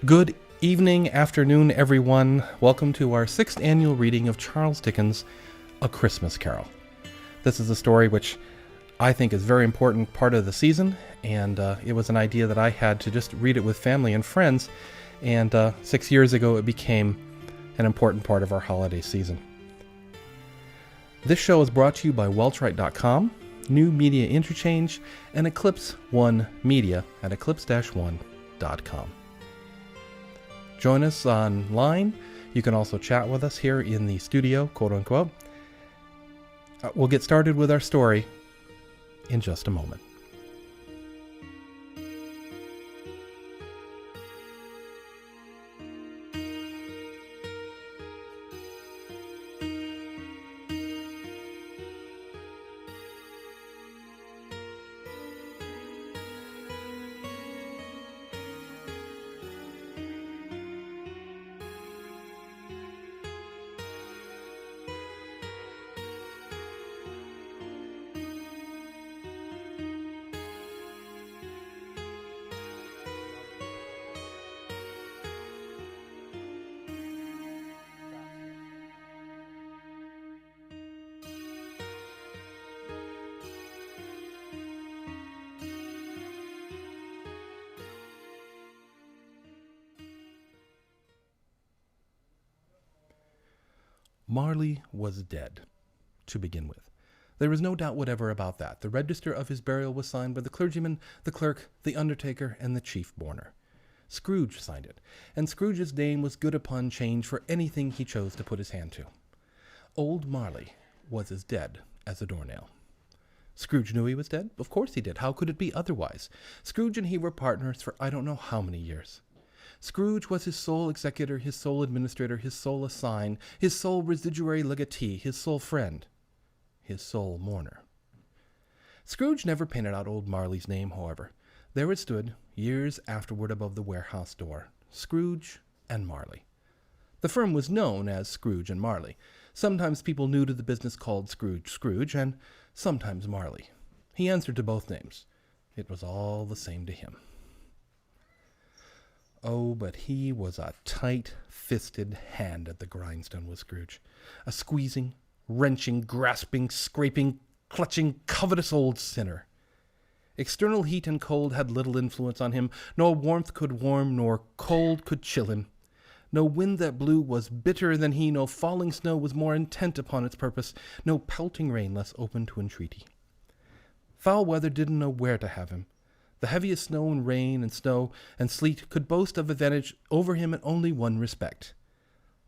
Good evening, afternoon, everyone. Welcome to our 6th annual reading of Charles Dickens' A Christmas Carol. This is a story which I think is a very important part of the season, and it was an idea that I had to just read it with family and friends, and 6 years ago it became an important part of our holiday season. This show is brought to you by Welchwright.com, New Media Interchange, and Eclipse One Media at eclipse-one.com. Join us online. You can also chat with us here in the studio, quote unquote. We'll get started with our story in just a moment. Marley was dead, to begin with. There was no doubt whatever about that. The register of his burial was signed by the clergyman, the clerk, the undertaker, and the chief mourner. Scrooge signed it, and Scrooge's name was good upon change for anything he chose to put his hand to. Old Marley was as dead as a doornail. Scrooge knew he was dead? Of course he did. How could it be otherwise? Scrooge and he were partners for I don't know how many years. Scrooge was his sole executor, his sole administrator, his sole assign, his sole residuary legatee, his sole friend, his sole mourner. Scrooge never painted out old Marley's name, however. There it stood, years afterward above the warehouse door, Scrooge and Marley. The firm was known as Scrooge and Marley. Sometimes people new to the business called Scrooge Scrooge, and sometimes Marley. He answered to both names. It was all the same to him. Oh, but he was a tight-fisted hand at the grindstone, was Scrooge. A squeezing, wrenching, grasping, scraping, clutching, covetous old sinner. External heat and cold had little influence on him. Nor warmth could warm, nor cold could chill him. No wind that blew was bitterer than he, no falling snow was more intent upon its purpose, no pelting rain less open to entreaty. Foul weather didn't know where to have him. The heaviest snow and rain and snow and sleet could boast of advantage over him in only one respect.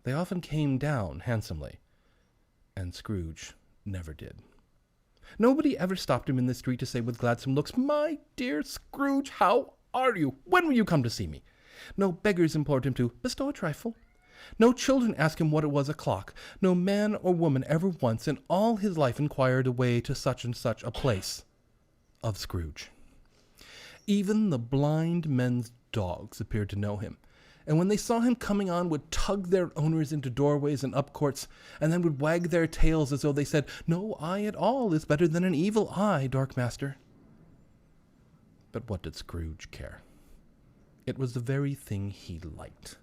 They often came down handsomely, and Scrooge never did. Nobody ever stopped him in the street to say with gladsome looks, "My dear Scrooge, how are you? When will you come to see me?" No beggars implored him to bestow a trifle. No children asked him what it was o'clock. No man or woman ever once in all his life inquired a way to such and such a place of Scrooge. Even the blind men's dogs appeared to know him, and when they saw him coming on would tug their owners into doorways and up courts, and then would wag their tails as though they said, "No eye at all is better than an evil eye, dark master." But what did Scrooge care? It was the very thing he liked.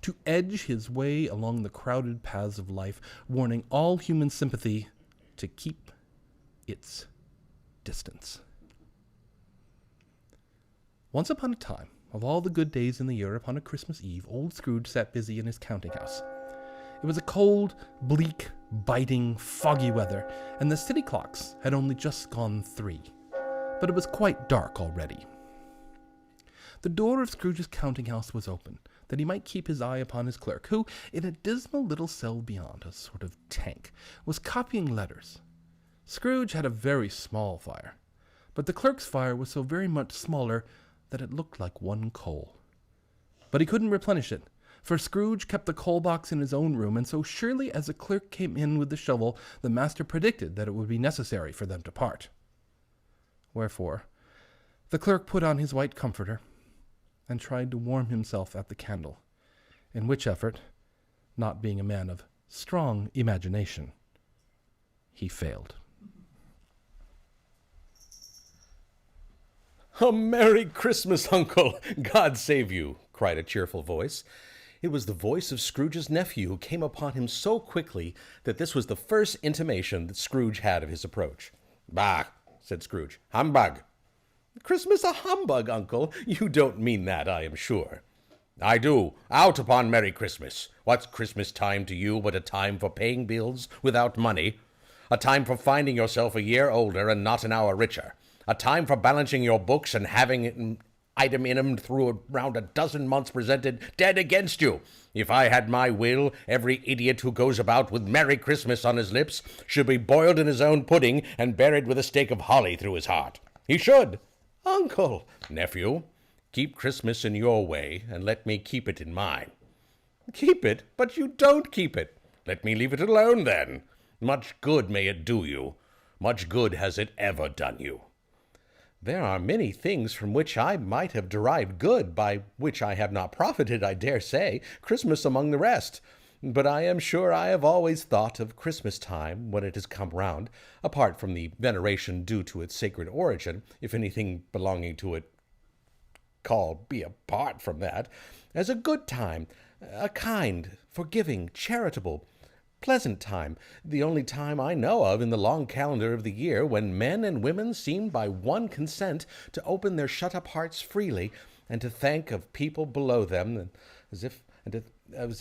To edge his way along the crowded paths of life, warning all human sympathy to keep its distance. Once upon a time, of all the good days in the year, upon a Christmas Eve, old Scrooge sat busy in his counting house. It was a cold, bleak, biting, foggy weather, and the city clocks had only just gone 3. But it was quite dark already. The door of Scrooge's counting house was open, that he might keep his eye upon his clerk, who, in a dismal little cell beyond, a sort of tank, was copying letters. Scrooge had a very small fire, but the clerk's fire was so very much smaller that it looked like one coal. But he couldn't replenish it, for Scrooge kept the coal box in his own room, and so surely as the clerk came in with the shovel, the master predicted that it would be necessary for them to part. Wherefore, the clerk put on his white comforter and tried to warm himself at the candle, in which effort, not being a man of strong imagination, he failed. A Merry Christmas, Uncle. God save you. cried a cheerful voice. It was the voice of Scrooge's nephew, who came upon him so quickly that this was the first intimation that Scrooge had of his approach. "Bah!" said Scrooge. "Humbug!" "Christmas a humbug, uncle? You don't mean that, I am sure." "I do. Out upon Merry Christmas. What's Christmas time to you but a time for paying bills without money? A time for finding yourself a year older and not an hour richer? A time for balancing your books and having an item in 'em through around a dozen months presented dead against you? If I had my will, every idiot who goes about with Merry Christmas on his lips should be boiled in his own pudding and buried with a stake of holly through his heart. He should." "Uncle!" "Nephew, keep Christmas in your way, and let me keep it in mine." "Keep it? But you don't keep it." "Let me leave it alone, then. Much good may it do you. Much good has it ever done you." "There are many things from which I might have derived good, by which I have not profited, I dare say, Christmas among the rest. But I am sure I have always thought of Christmas time, when it has come round, apart from the veneration due to its sacred origin, if anything belonging to it be apart from that, as a good time, a kind, forgiving, charitable, pleasant time, the only time I know of in the long calendar of the year when men and women seem by one consent to open their shut-up hearts freely, and to think of people below them as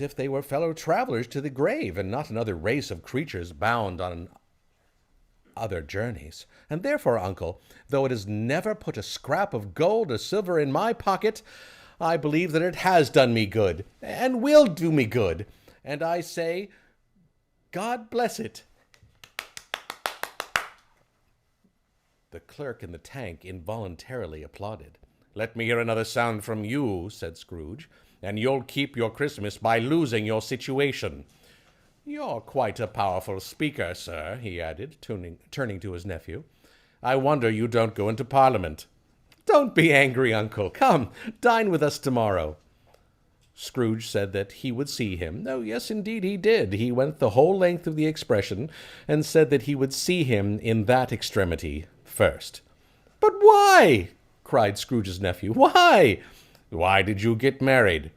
if they were fellow travelers to the grave, and not another race of creatures bound on other journeys. And therefore, uncle, though it has never put a scrap of gold or silver in my pocket, I believe that it has done me good, and will do me good, and I say, God bless it." The clerk in the tank involuntarily applauded. "Let me hear another sound from you," said Scrooge, "and you'll keep your Christmas by losing your situation. You're quite a powerful speaker, sir," he added, turning to his nephew. "I wonder you don't go into Parliament." "Don't be angry, uncle. Come, dine with us tomorrow." Scrooge said that he would see him. Oh, yes, indeed he did. He went the whole length of the expression, and said that he would see him in that extremity first. "But why?" cried Scrooge's nephew. "Why?" "Why did you get married?"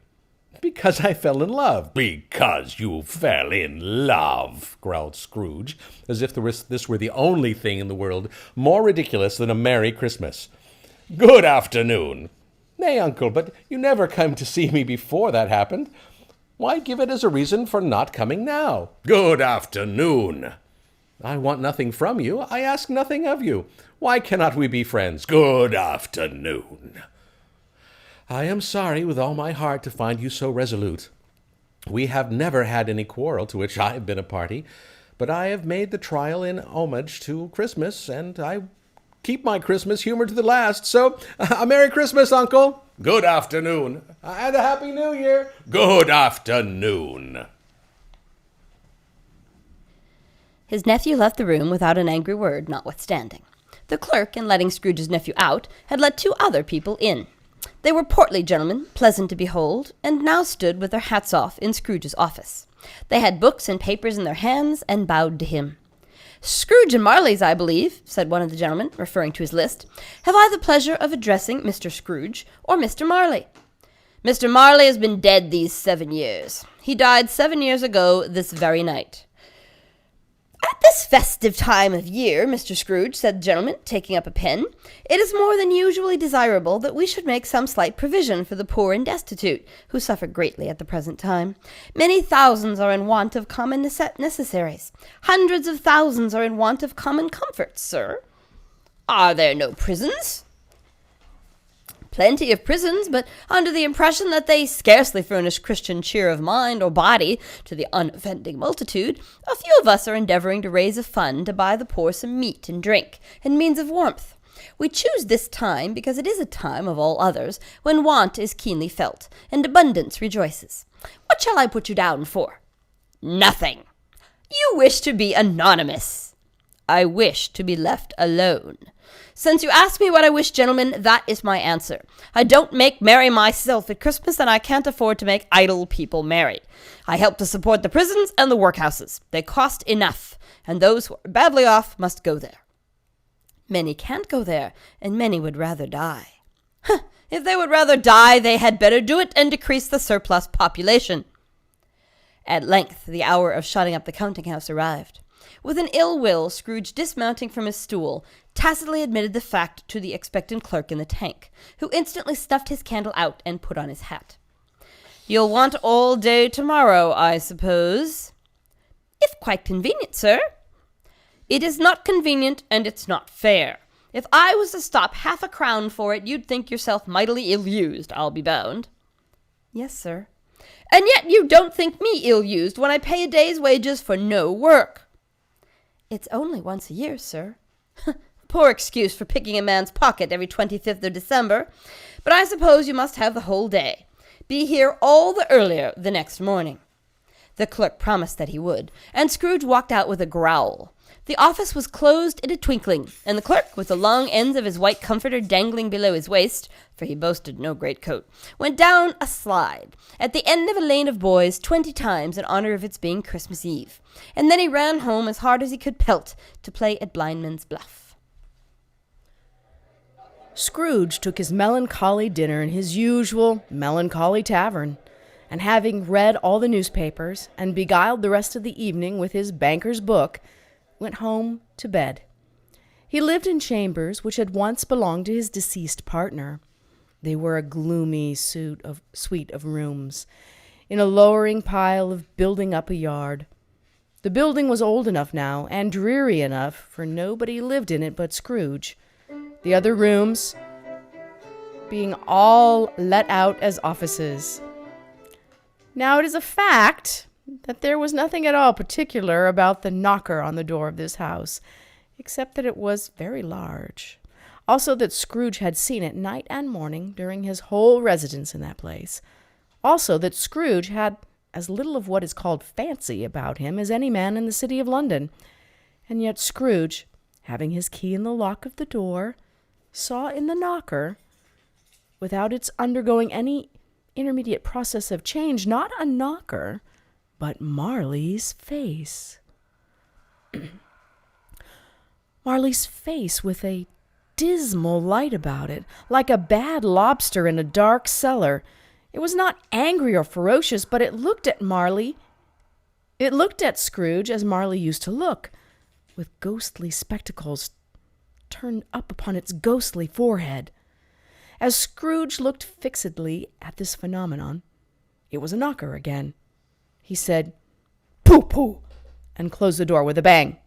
"Because I fell in love." "Because you fell in love," growled Scrooge, as if this were the only thing in the world more ridiculous than a Merry Christmas. "Good afternoon." "Nay, uncle, but you never came to see me before that happened. Why give it as a reason for not coming now?" "Good afternoon." "I want nothing from you. I ask nothing of you. Why cannot we be friends?" "Good afternoon." "I am sorry with all my heart to find you so resolute. We have never had any quarrel to which I have been a party, but I have made the trial in homage to Christmas, and I keep my Christmas humor to the last. So, a Merry Christmas, Uncle." "Good afternoon." "And a Happy New Year." "Good afternoon." His nephew left the room without an angry word, notwithstanding. The clerk, in letting Scrooge's nephew out, had let 2 other people in. They were portly gentlemen, pleasant to behold, and now stood with their hats off in Scrooge's office. They had books and papers in their hands, and bowed to him. "Scrooge and Marley's, I believe," said one of the gentlemen, referring to his list. "Have I the pleasure of addressing Mr. Scrooge or Mr. Marley?" "Mr. Marley has been dead these 7 years. He died 7 years ago this very night." "At this festive time of year, Mr. Scrooge," said the gentleman, taking up a pen, "it is more than usually desirable that we should make some slight provision for the poor and destitute, who suffer greatly at the present time. Many thousands are in want of common necessaries. Hundreds of thousands are in want of common comforts, sir." "Are there no prisons?" "Plenty of prisons, but under the impression that they scarcely furnish Christian cheer of mind or body to the unoffending multitude, a few of us are endeavoring to raise a fund to buy the poor some meat and drink, and means of warmth. We choose this time because it is a time of all others when want is keenly felt, and abundance rejoices. What shall I put you down for?" "Nothing." "You wish to be anonymous." "I wish to be left alone." "Since you ask me what I wish, gentlemen, that is my answer. I don't make merry myself at Christmas, and I can't afford to make idle people merry. I help to support the prisons and the workhouses. They cost enough, and those who are badly off must go there." "Many can't go there, and many would rather die." If they would rather die, they had better do it and decrease the surplus population. At length, the hour of shutting up the counting-house arrived. With an ill will, Scrooge, dismounting from his stool, tacitly admitted the fact to the expectant clerk in the tank, who instantly snuffed his candle out and put on his hat. "You'll want all day tomorrow, I suppose?" "If quite convenient, sir." "It is not convenient, and it's not fair. If I was to stop 1/2 for it, you'd think yourself mightily ill-used, I'll be bound." "Yes, sir." "And yet you don't think me ill-used when I pay a day's wages for no work." "It's only once a year, sir." "Poor excuse for picking a man's pocket every 25th of December. But I suppose you must have the whole day. Be here all the earlier the next morning." The clerk promised that he would, and Scrooge walked out with a growl. The office was closed in a twinkling, and the clerk, with the long ends of his white comforter dangling below his waist, for he boasted no great coat, went down a slide, at the end of a lane of boys, 20 times in honor of its being Christmas Eve, and then he ran home as hard as he could pelt to play at blindman's buff. Scrooge took his melancholy dinner in his usual melancholy tavern, and having read all the newspapers and beguiled the rest of the evening with his banker's book, went home to bed. He lived in chambers which had once belonged to his deceased partner. They were a gloomy suite of rooms, in a lowering pile of building up a yard. The building was old enough now, and dreary enough, for nobody lived in it but Scrooge, the other rooms being all let out as offices. Now, it is a fact that there was nothing at all particular about the knocker on the door of this house, except that it was very large. Also that Scrooge had seen it night and morning during his whole residence in that place. Also that Scrooge had as little of what is called fancy about him as any man in the city of London. And yet Scrooge, having his key in the lock of the door, saw in the knocker, without its undergoing any intermediate process of change, not a knocker, but Marley's face. Marley's face with a dismal light about it, like a bad lobster in a dark cellar. It was not angry or ferocious, but it looked at Marley. It looked at Scrooge as Marley used to look, with ghostly spectacles turned up upon its ghostly forehead. As Scrooge looked fixedly at this phenomenon, it was a knocker again. He said, "Pooh, pooh," and closed the door with a bang.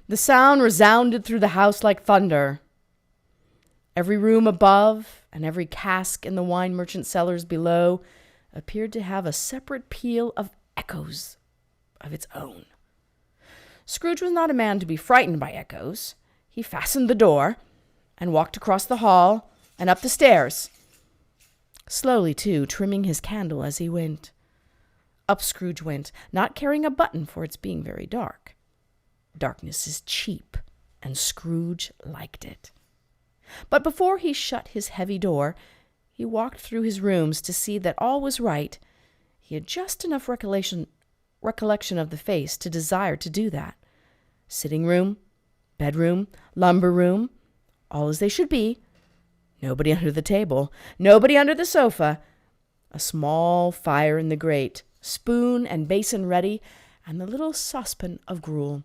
The sound resounded through the house like thunder. Every room above and every cask in the wine merchant cellars below appeared to have a separate peal of echoes of its own. Scrooge was not a man to be frightened by echoes. He fastened the door and walked across the hall and up the stairs. Slowly, too, trimming his candle as he went. Up Scrooge went, not caring a button for its being very dark. Darkness is cheap, and Scrooge liked it. But before he shut his heavy door, he walked through his rooms to see that all was right. He had just enough recollection of the face to desire to do that. Sitting room, bedroom, lumber room, all as they should be. Nobody under the table, nobody under the sofa. A small fire in the grate, spoon and basin ready, and the little saucepan of gruel.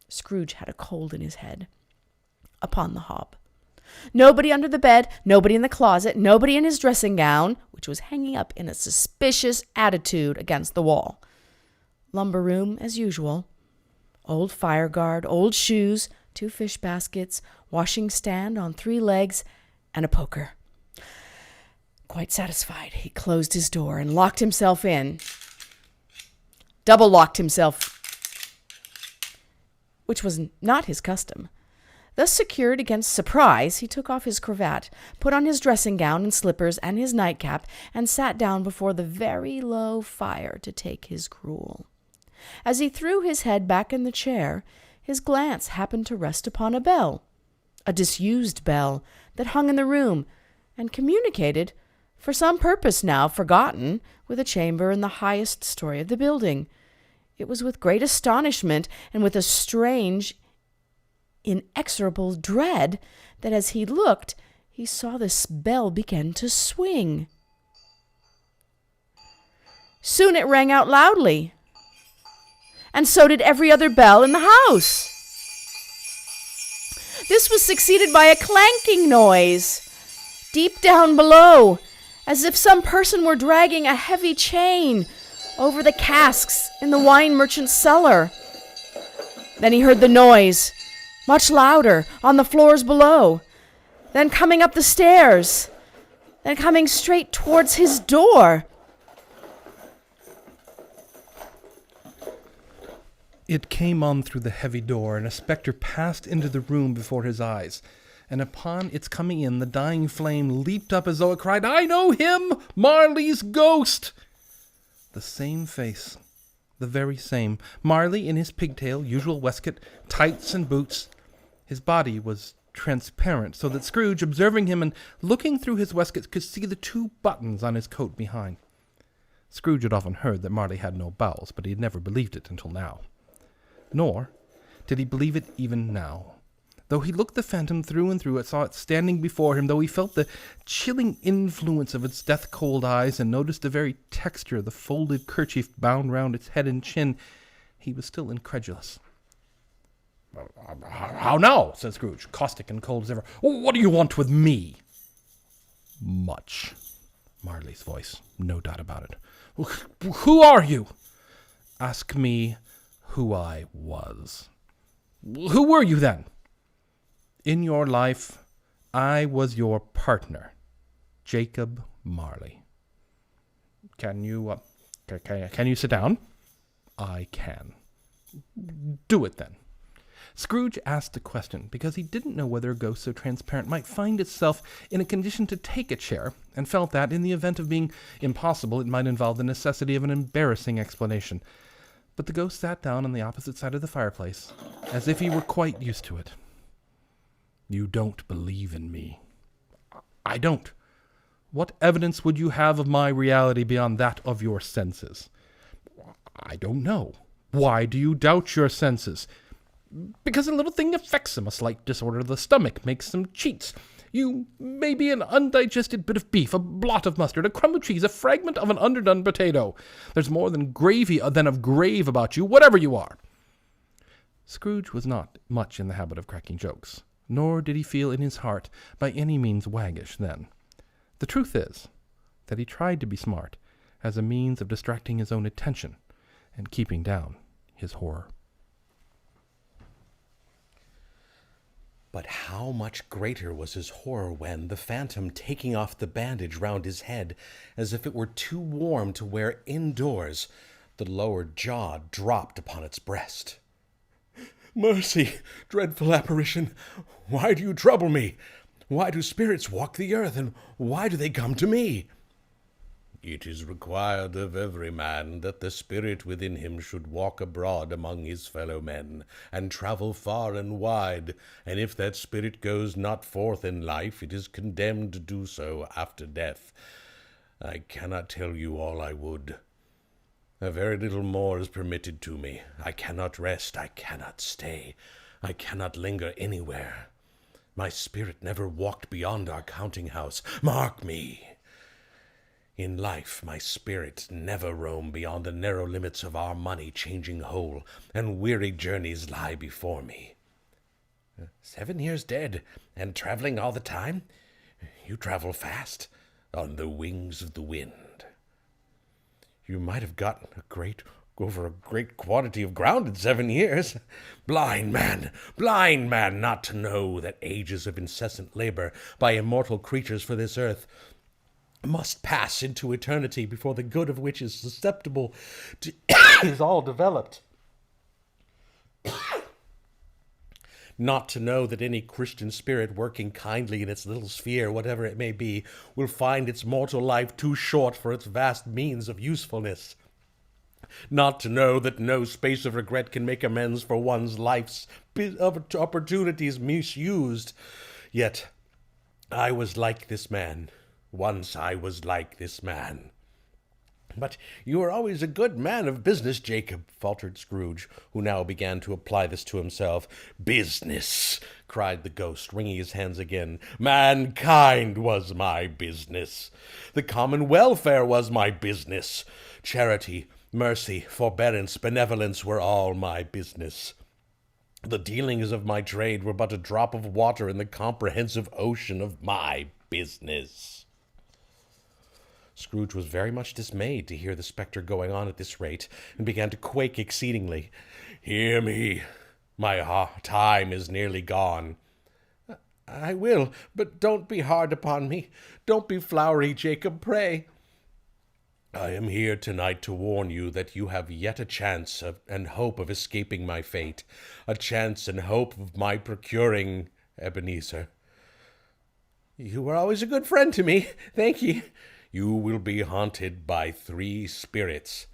Scrooge had a cold in his head. Upon the hob. Nobody under the bed, nobody in the closet, nobody in his dressing gown, which was hanging up in a suspicious attitude against the wall. Lumber room, as usual. Old fire guard, old shoes, 2 fish baskets, washing stand on 3 legs, and a poker. Quite satisfied, he closed his door and locked himself in. Double-locked himself, which was not his custom. Thus secured against surprise, he took off his cravat, put on his dressing gown and slippers and his nightcap, and sat down before the very low fire to take his gruel. As he threw his head back in the chair, his glance happened to rest upon a bell, a disused bell that hung in the room, and communicated, for some purpose now forgotten, with a chamber in the highest story of the building. It was with great astonishment and with a strange inexorable dread that as he looked, he saw this bell begin to swing. Soon it rang out loudly, and so did every other bell in the house. This was succeeded by a clanking noise deep down below, as if some person were dragging a heavy chain over the casks in the wine merchant's cellar. Then he heard the noise, much louder, on the floors below, then coming up the stairs, then coming straight towards his door. It came on through the heavy door, and a spectre passed into the room before his eyes. And upon its coming in, the dying flame leaped up as though it cried, "I know him! Marley's ghost!" The same face, the very same. Marley in his pigtail, usual waistcoat, tights and boots. His body was transparent, so that Scrooge, observing him and looking through his waistcoat, could see the 2 buttons on his coat behind. Scrooge had often heard that Marley had no bowels, but he had never believed it until now. Nor did he believe it even now. Though he looked the phantom through and through, and saw it standing before him, though he felt the chilling influence of its death-cold eyes, and noticed the very texture of the folded kerchief bound round its head and chin, he was still incredulous. "How now?" said Scrooge, caustic and cold as ever. "What do you want with me?" "Much." Marley's voice, no doubt about it. "Who are you?" "Ask me who I was." "Who were you then?" "In your life, I was your partner, Jacob Marley." Can you sit down?" "I can." "Do it then." Scrooge asked the question because he didn't know whether a ghost so transparent might find itself in a condition to take a chair, and felt that, in the event of being impossible, it might involve the necessity of an embarrassing explanation. But the ghost sat down on the opposite side of the fireplace, as if he were quite used to it. "You don't believe in me." "I don't. What evidence would you have of my reality beyond that of your senses?" "I don't know." "Why do you doubt your senses?" "Because a little thing affects them. A slight disorder of the stomach makes them cheats. You may be an undigested bit of beef, a blot of mustard, a crumb of cheese, a fragment of an underdone potato. There's more than gravy than of grave about you, whatever you are." Scrooge was not much in the habit of cracking jokes, nor did he feel in his heart by any means waggish then. The truth is that he tried to be smart as a means of distracting his own attention and keeping down his horror. But how much greater was his horror when, the phantom taking off the bandage round his head, as if it were too warm to wear indoors, the lower jaw dropped upon its breast. "Mercy, dreadful apparition! Why do you trouble me? Why do spirits walk the earth, and why do they come to me?" "It is required of every man that the spirit within him should walk abroad among his fellow men, and travel far and wide, and if that spirit goes not forth in life, it is condemned to do so after death. I cannot tell you all I would. A very little more is permitted to me. I cannot rest, I cannot stay, I cannot linger anywhere. My spirit never walked beyond our counting-house. Mark me! In life, my spirit never roamed beyond the narrow limits of our money-changing hole, and weary journeys lie before me. 7 years dead, and traveling all the time? You travel fast, on the wings of the wind. You might have gotten over a great quantity of ground in 7 years. Blind man, not to know that ages of incessant labor by immortal creatures for this earth must pass into eternity before the good of which is susceptible to is all developed. Not to know that any Christian spirit working kindly in its little sphere, whatever it may be, will find its mortal life too short for its vast means of usefulness. Not to know that no space of regret can make amends for one's life's opportunities misused. Yet I was like this man. Once I was like this man. "But you are always a good man of business, Jacob," faltered Scrooge, who now began to apply this to himself. "Business!" cried the ghost, wringing his hands again. "Mankind was my business. The common welfare was my business. Charity, mercy, forbearance, benevolence were all my business. The dealings of my trade were but a drop of water in the comprehensive ocean of my business." Scrooge was very much dismayed to hear the spectre going on at this rate, and began to quake exceedingly. "Hear me. My time is nearly gone." "I will, but don't be hard upon me. Don't be flowery, Jacob, pray." "I am here tonight to warn you that you have yet a chance and hope of escaping my fate, a chance and hope of my procuring Ebenezer." "You were always a good friend to me. Thank ye." "You will be haunted by 3 spirits."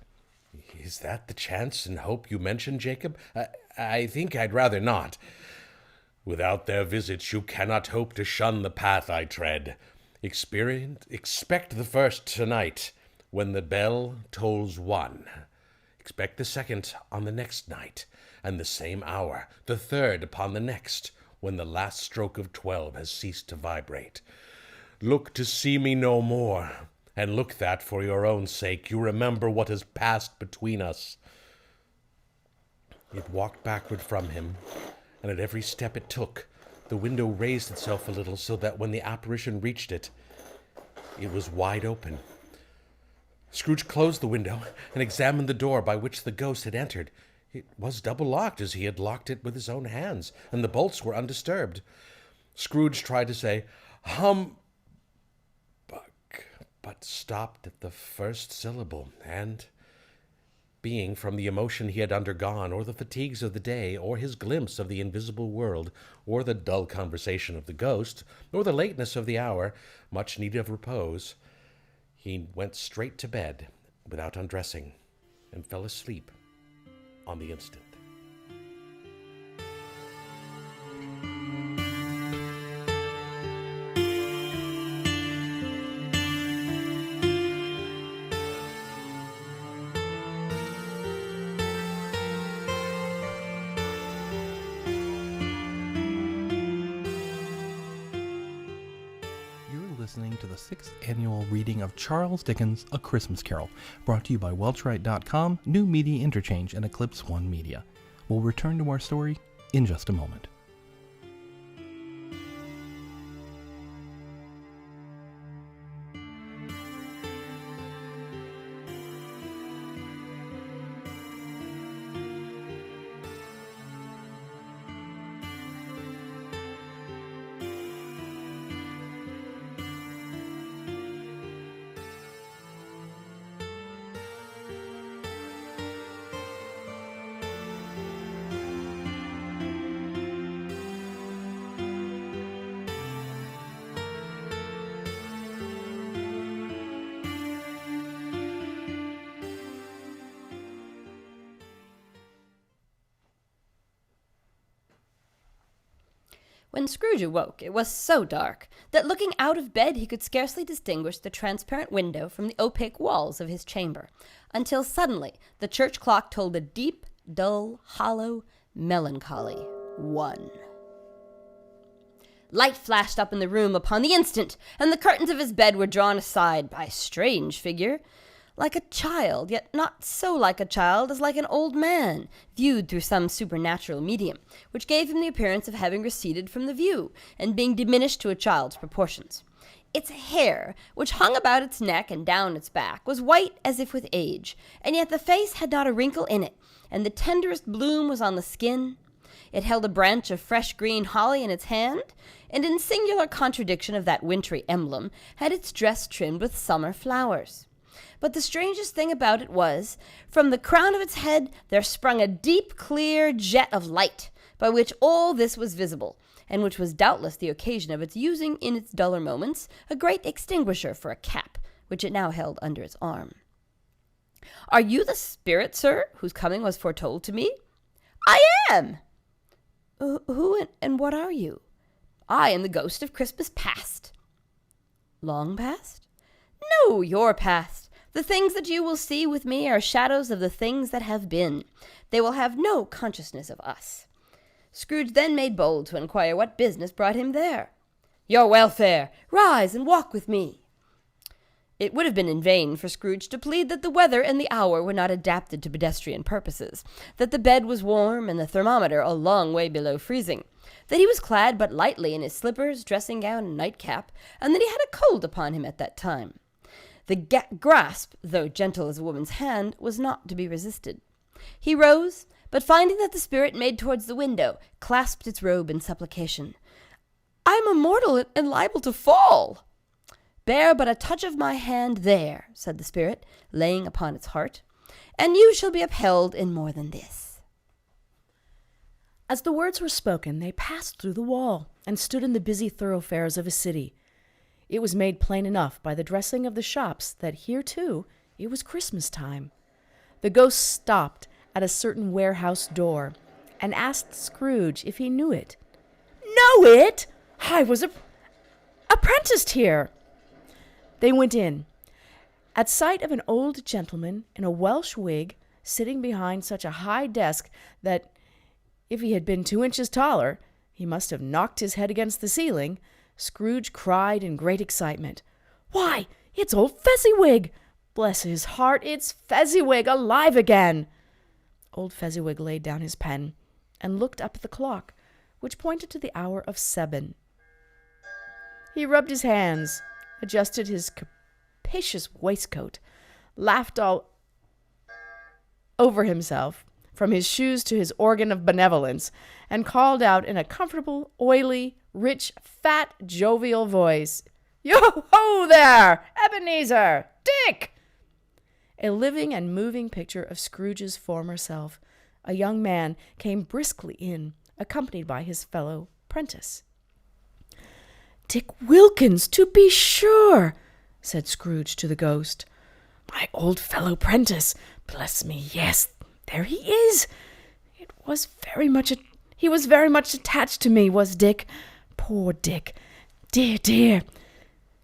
"Is that the chance and hope you mentioned, Jacob? I think I'd rather not." "Without their visits you cannot hope to shun the path I tread. Expect the first tonight, when the bell tolls 1. Expect the second on the next night, and the same hour, the third upon the next, when the last stroke of 12 has ceased to vibrate. Look to see me no more, and look that, for your own sake, you remember what has passed between us." It walked backward from him, and at every step it took, the window raised itself a little, so that when the apparition reached it, it was wide open. Scrooge closed the window and examined the door by which the ghost had entered. It was double-locked, as he had locked it with his own hands, and the bolts were undisturbed. Scrooge tried to say, "Humbug," but stopped at the first syllable, and, being from the emotion he had undergone, or the fatigues of the day, or his glimpse of the invisible world, or the dull conversation of the ghost, or the lateness of the hour, much need of repose, he went straight to bed without undressing, and fell asleep on the instant. Listening to the 6th annual reading of Charles Dickens' A Christmas Carol, brought to you by Welchwright.com, New Media Interchange, and Eclipse One Media. We'll return to our story in just a moment. When Scrooge awoke, it was so dark that looking out of bed he could scarcely distinguish the transparent window from the opaque walls of his chamber, until suddenly the church clock tolled a deep, dull, hollow, melancholy 1. Light flashed up in the room upon the instant, and the curtains of his bed were drawn aside by a strange figure, like a child, yet not so like a child as like an old man, viewed through some supernatural medium, which gave him the appearance of having receded from the view, and being diminished to a child's proportions. Its hair, which hung about its neck and down its back, was white as if with age, and yet the face had not a wrinkle in it, and the tenderest bloom was on the skin. It held a branch of fresh green holly in its hand, and in singular contradiction of that wintry emblem, had its dress trimmed with summer flowers. But the strangest thing about it was, from the crown of its head there sprung a deep, clear jet of light, by which all this was visible, and which was doubtless the occasion of its using, in its duller moments, a great extinguisher for a cap, which it now held under its arm. "Are you the spirit, sir, whose coming was foretold to me?" "I am." Who and what are you?" "I am the ghost of Christmas past." "Long past?" "No, your past. The things that you will see with me are shadows of the things that have been. They will have no consciousness of us." Scrooge then made bold to inquire what business brought him there. "Your welfare! Rise and walk with me." It would have been in vain for Scrooge to plead that the weather and the hour were not adapted to pedestrian purposes, that the bed was warm and the thermometer a long way below freezing, that he was clad but lightly in his slippers, dressing gown, and nightcap, and that he had a cold upon him at that time. The grasp, though gentle as a woman's hand, was not to be resisted. He rose, but finding that the spirit made towards the window, clasped its robe in supplication. "I am a mortal and liable to fall." "Bear but a touch of my hand there," said the spirit, laying upon its heart, "and you shall be upheld in more than this." As the words were spoken, they passed through the wall and stood in the busy thoroughfares of a city. It was made plain enough by the dressing of the shops that here, too, it was Christmas time. The ghost stopped at a certain warehouse door and asked Scrooge if he knew it. "Know it? I was apprenticed here." They went in. At sight of an old gentleman in a Welsh wig sitting behind such a high desk that, if he had been 2 inches taller, he must have knocked his head against the ceiling, Scrooge cried in great excitement, "Why, it's old Fezziwig! Bless his heart, it's Fezziwig alive again!" Old Fezziwig laid down his pen and looked up at the clock, which pointed to the hour of 7. He rubbed his hands, adjusted his capacious waistcoat, laughed all over himself, from his shoes to his organ of benevolence, and called out in a comfortable, oily, rich, fat, jovial voice, "Yo-ho there, Ebenezer! Dick!" A living and moving picture of Scrooge's former self, a young man came briskly in, accompanied by his fellow prentice. "Dick Wilkins, to be sure," said Scrooge to the ghost. "My old fellow prentice. Bless me, yes, there he is. He was very much attached to me, was Dick. Poor Dick. Dear, dear."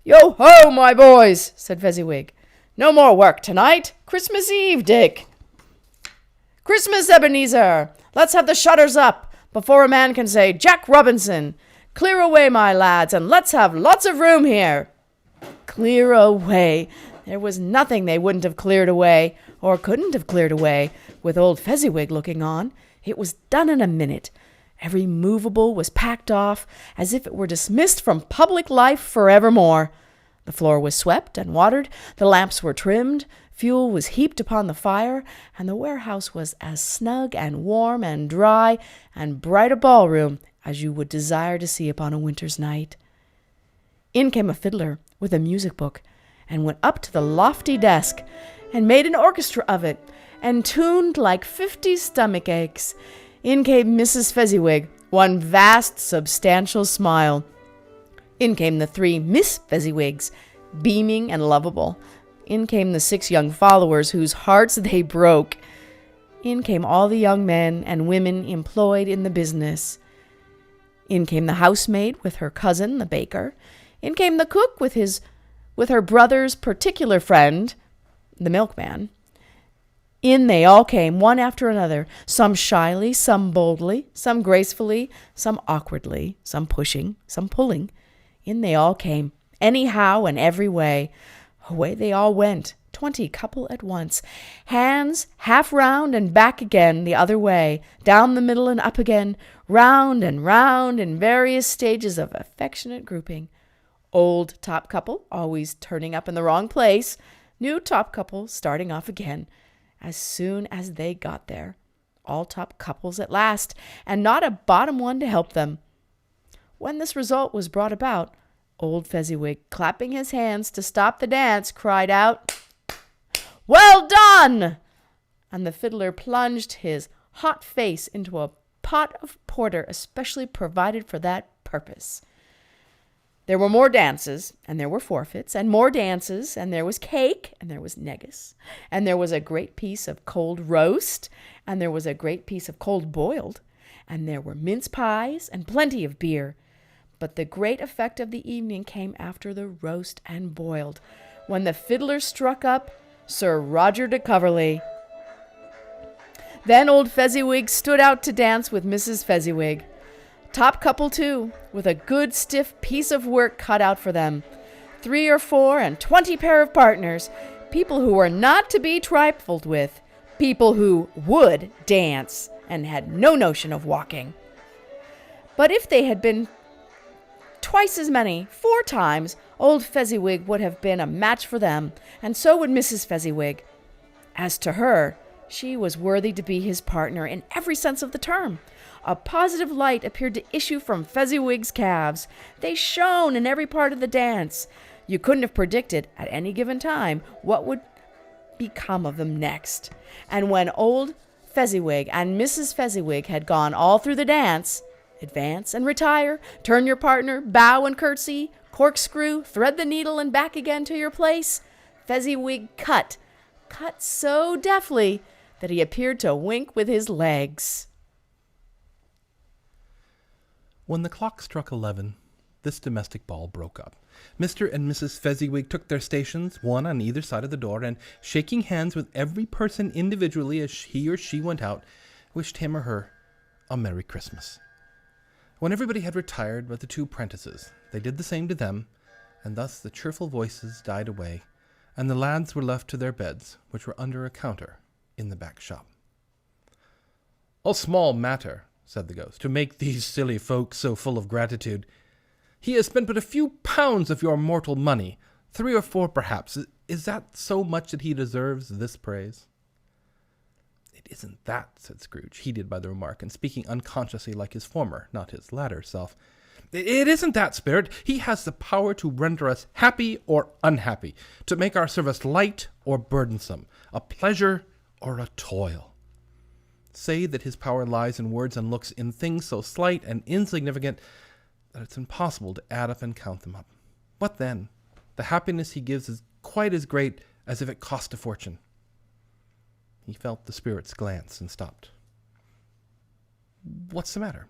"Yo-ho, my boys," said Fezziwig. "No more work tonight. Christmas Eve, Dick. Christmas, Ebenezer. Let's have the shutters up before a man can say Jack Robinson. Clear away, my lads, and let's have lots of room here." Clear away. There was nothing they wouldn't have cleared away, or couldn't have cleared away, with old Fezziwig looking on. It was done in a minute. Every movable was packed off, as if it were dismissed from public life forevermore. The floor was swept and watered, the lamps were trimmed, fuel was heaped upon the fire, and the warehouse was as snug and warm and dry and bright a ballroom as you would desire to see upon a winter's night. In came a fiddler with a music book, and went up to the lofty desk, and made an orchestra of it, and tuned like 50 stomach aches. In came Mrs. Fezziwig, one vast, substantial smile. In came the 3 Miss Fezziwigs, beaming and lovable. In came the 6 young followers whose hearts they broke. In came all the young men and women employed in the business. In came the housemaid with her cousin, the baker. In came the cook with her brother's particular friend, the milkman. In they all came, one after another, some shyly, some boldly, some gracefully, some awkwardly, some pushing, some pulling. In they all came, anyhow and every way. Away they all went, 20 couple at once, hands half round and back again the other way, down the middle and up again, round and round in various stages of affectionate grouping. Old top couple always turning up in the wrong place, new top couple starting off again. As soon as they got there, all top couples at last, and not a bottom one to help them. When this result was brought about, old Fezziwig, clapping his hands to stop the dance, cried out, "Well done!" And the fiddler plunged his hot face into a pot of porter especially provided for that purpose. There were more dances, and there were forfeits, and more dances, and there was cake, and there was negus, and there was a great piece of cold roast, and there was a great piece of cold boiled, and there were mince pies, and plenty of beer. But the great effect of the evening came after the roast and boiled, when the fiddler struck up Sir Roger de Coverley. Then old Fezziwig stood out to dance with Mrs. Fezziwig. Top couple, too, with a good stiff piece of work cut out for them. 3 or 4 and 20 pair of partners, people who were not to be trifled with, people who would dance and had no notion of walking. But if they had been twice as many, 4 times, old Fezziwig would have been a match for them, and so would Mrs. Fezziwig. As to her, she was worthy to be his partner in every sense of the term. A positive light appeared to issue from Fezziwig's calves. They shone in every part of the dance. You couldn't have predicted, at any given time, what would become of them next. And when old Fezziwig and Mrs. Fezziwig had gone all through the dance, advance and retire, turn your partner, bow and curtsy, corkscrew, thread the needle, and back again to your place, Fezziwig cut so deftly that he appeared to wink with his legs. When the clock struck 11, this domestic ball broke up. Mr. and Mrs. Fezziwig took their stations, one on either side of the door, and shaking hands with every person individually as he or she went out, wished him or her a Merry Christmas. When everybody had retired but the 2 prentices, they did the same to them, and thus the cheerful voices died away, and the lads were left to their beds, which were under a counter in the back shop. "A small matter," said the ghost, "to make these silly folk so full of gratitude. He has spent but a few pounds of your mortal money, 3 or 4 perhaps. Is that so much that he deserves this praise?" "It isn't that," said Scrooge, heated by the remark, and speaking unconsciously like his former, not his latter self. "It isn't that, Spirit. He has the power to render us happy or unhappy, to make our service light or burdensome, a pleasure or a toil. Say that his power lies in words and looks, in things so slight and insignificant that it's impossible to add up and count them up. What then? The happiness he gives is quite as great as if it cost a fortune." He felt the Spirit's glance and stopped. "What's the matter?"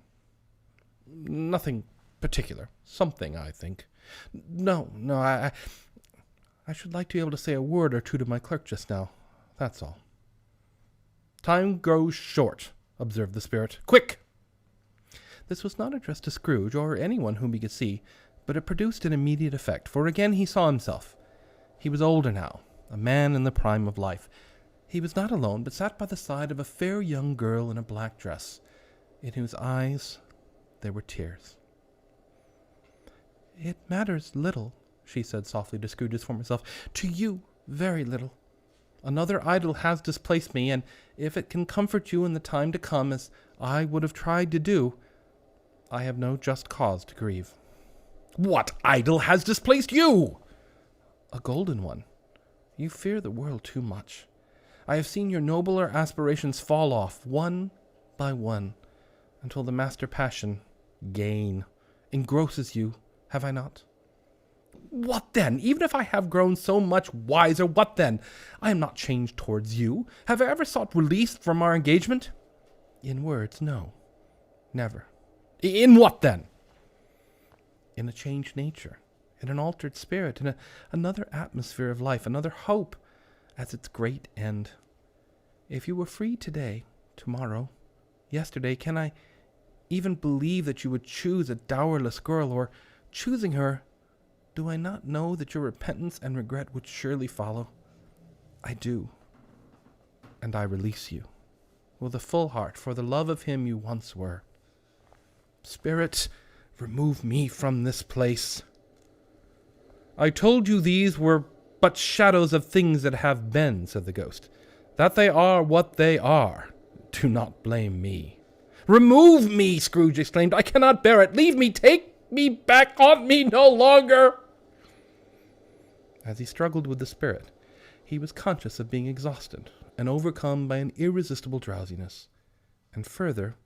"Nothing particular. Something, I think. No, I should like to be able to say a word or 2 to my clerk just now. That's all." "Time grows short," observed the Spirit. "Quick!" This was not addressed to Scrooge or anyone whom he could see, but it produced an immediate effect, for again he saw himself. He was older now, a man in the prime of life. He was not alone, but sat by the side of a fair young girl in a black dress, in whose eyes there were tears. "It matters little," she said softly to Scrooge's former self. "To you, very little. Another idol has displaced me, and if it can comfort you in the time to come, as I would have tried to do, I have no just cause to grieve." "What idol has displaced you?" "A golden one. You fear the world too much. I have seen your nobler aspirations fall off, one by one, until the master passion, gain, engrosses you, have I not?" "What then? Even if I have grown so much wiser, what then? I am not changed towards you. Have I ever sought release from our engagement?" "In words, no. Never." "In what then?" "In a changed nature, in an altered spirit, in another atmosphere of life, another hope as its great end. If you were free today, tomorrow, yesterday, can I even believe that you would choose a dowerless girl, or, choosing her, do I not know that your repentance and regret would surely follow? I do, and I release you, with a full heart, for the love of him you once were. Spirit, remove me from this place." "I told you these were but shadows of things that have been," said the ghost. "That they are what they are. Do not blame me." "Remove me!" Scrooge exclaimed. "I cannot bear it. Leave me. Take me back. Haunt me no longer." As he struggled with the Spirit, he was conscious of being exhausted and overcome by an irresistible drowsiness, and further,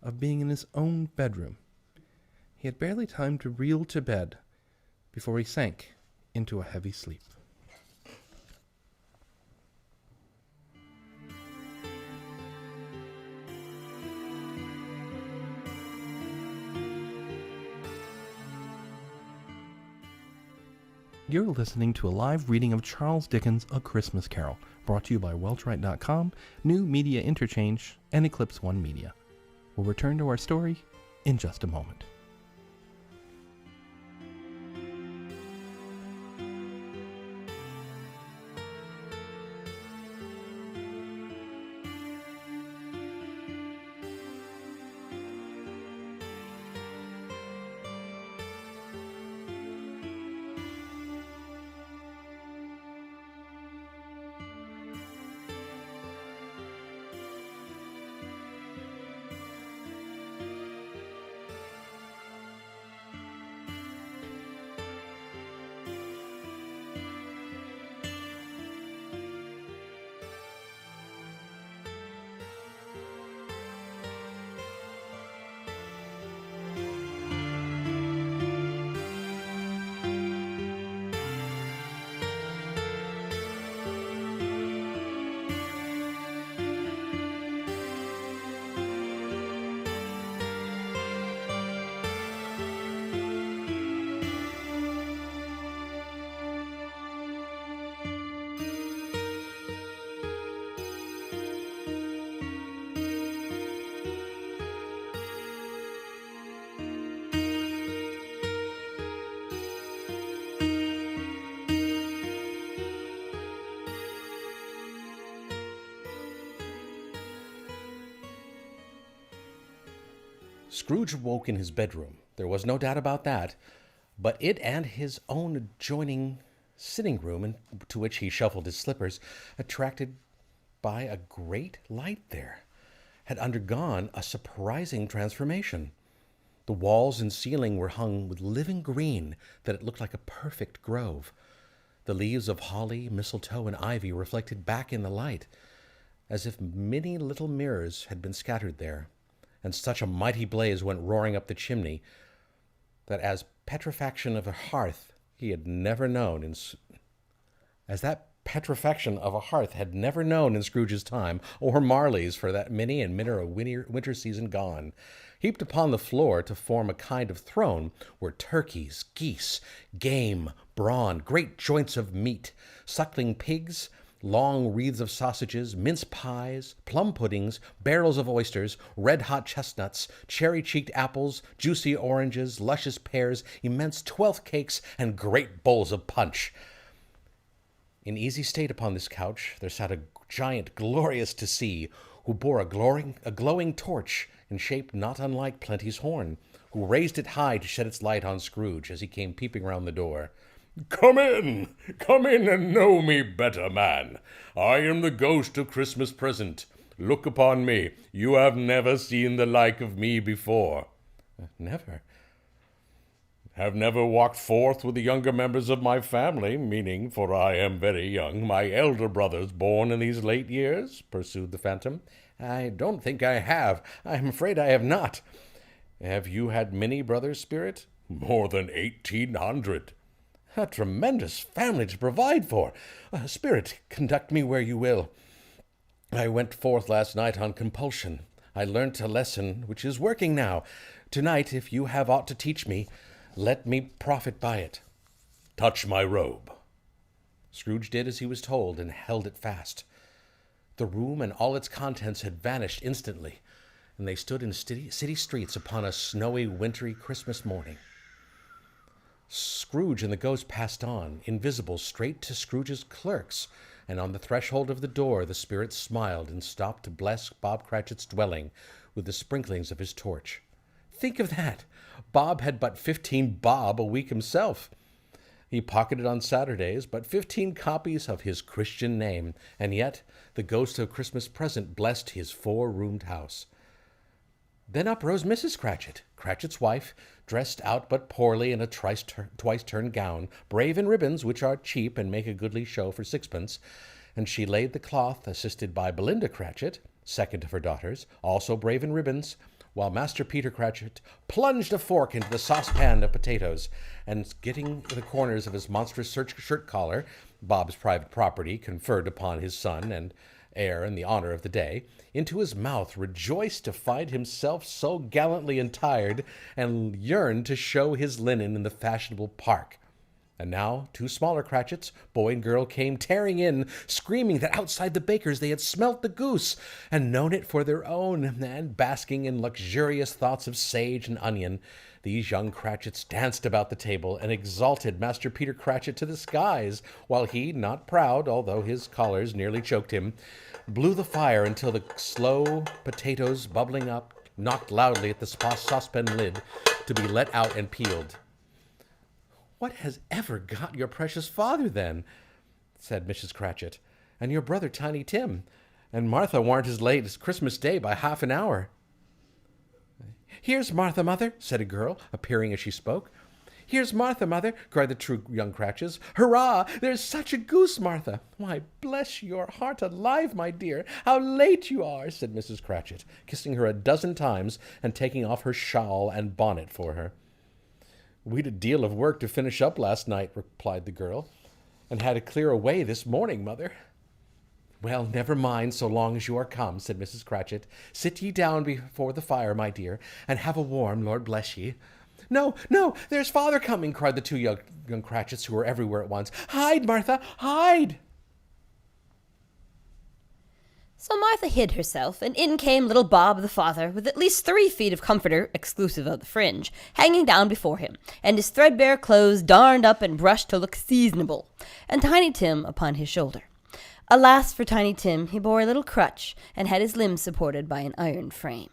of being in his own bedroom. He had barely time to reel to bed before he sank into a heavy sleep. You're listening to a live reading of Charles Dickens' A Christmas Carol, brought to you by Welchwright.com, New Media Interchange, and Eclipse One Media. We'll return to our story in just a moment. Scrooge woke in his bedroom. There was no doubt about that, but it and his own adjoining sitting room, into which he shuffled his slippers, attracted by a great light there, had undergone a surprising transformation. The walls and ceiling were hung with living green that it looked like a perfect grove. The leaves of holly, mistletoe, and ivy reflected back in the light, as if many little mirrors had been scattered there, and such a mighty blaze went roaring up the chimney that as petrifaction of a hearth he had never known in Scrooge's time, or Marley's for that many and a winter season gone. Heaped upon the floor to form a kind of throne were turkeys, geese, game, brawn, great joints of meat, suckling pigs, long wreaths of sausages, mince pies, plum puddings, barrels of oysters, red-hot chestnuts, cherry-cheeked apples, juicy oranges, luscious pears, immense twelfth cakes, and great bowls of punch. In easy state upon this couch there sat a giant glorious to see, who bore a glowing torch in shape not unlike Plenty's horn, who raised it high to shed its light on Scrooge as he came peeping round the door. Come in and know me better, man. I am the ghost of Christmas present. Look upon me. You have never seen the like of me before. Never. Have never walked forth with the younger members of my family, meaning, for I am very young, my elder brothers born in these late years? Pursued the Phantom. I don't think I have. I am afraid I have not. Have you had many brothers, Spirit? More than 1,800. A tremendous family to provide for. Spirit, conduct me where you will. I went forth last night on compulsion. I learnt a lesson which is working now. Tonight, if you have aught to teach me, let me profit by it. Touch my robe. Scrooge did as he was told and held it fast. The room and all its contents had vanished instantly, and they stood in city streets upon a snowy, wintry Christmas morning. Scrooge and the ghost passed on, invisible, straight to Scrooge's clerks, and on the threshold of the door the spirit smiled and stopped to bless Bob Cratchit's dwelling with the sprinklings of his torch. Think of that! Bob had but 15 bob a week himself. He pocketed on Saturdays but 15 copies of his Christian name, and yet the ghost of Christmas present blessed his 4-roomed house. Then up rose Mrs. Cratchit, Cratchit's wife, dressed out but poorly in a twice-turned gown, brave in ribbons, which are cheap and make a goodly show for sixpence, and she laid the cloth, assisted by Belinda Cratchit, second of her daughters, also brave in ribbons, while Master Peter Cratchit plunged a fork into the saucepan of potatoes, and getting the corners of his monstrous shirt collar, Bob's private property conferred upon his son and heir in the honor of the day, into his mouth, rejoiced to find himself so gallantly attired, and yearned to show his linen in the fashionable park. And now 2 smaller Cratchits, boy and girl, came tearing in, screaming that outside the baker's they had smelt the goose and known it for their own, and basking in luxurious thoughts of sage and onion, these young Cratchits danced about the table and exalted Master Peter Cratchit to the skies, while he, not proud, although his collars nearly choked him, blew the fire until the slow potatoes bubbling up knocked loudly at the saucepan lid to be let out and peeled. "What has ever got your precious father, then?" said Mrs. Cratchit. "And your brother Tiny Tim. And Martha warn't as late as Christmas Day by half an hour." "Here's Martha, mother," said a girl, appearing as she spoke. "Here's Martha, mother," cried the 2 young Cratchits. "Hurrah! There's such a goose, Martha." "Why, bless your heart alive, my dear, how late you are," said Mrs. Cratchit, kissing her a dozen times and taking off her shawl and bonnet for her. "We'd a deal of work to finish up last night," replied the girl, "and had to clear away this morning, mother." "Well, never mind so long as you are come," said Mrs. Cratchit. "Sit ye down before the fire, my dear, and have a warm, Lord bless ye." "No, no, there's father coming," cried the 2 young Cratchits, who were everywhere at once. "Hide, Martha, hide!" So Martha hid herself, and in came little Bob the father, with at least 3 feet of comforter, exclusive of the fringe, hanging down before him, and his threadbare clothes darned up and brushed to look seasonable, and Tiny Tim upon his shoulder. Alas for Tiny Tim, he bore a little crutch, and had his limbs supported by an iron frame.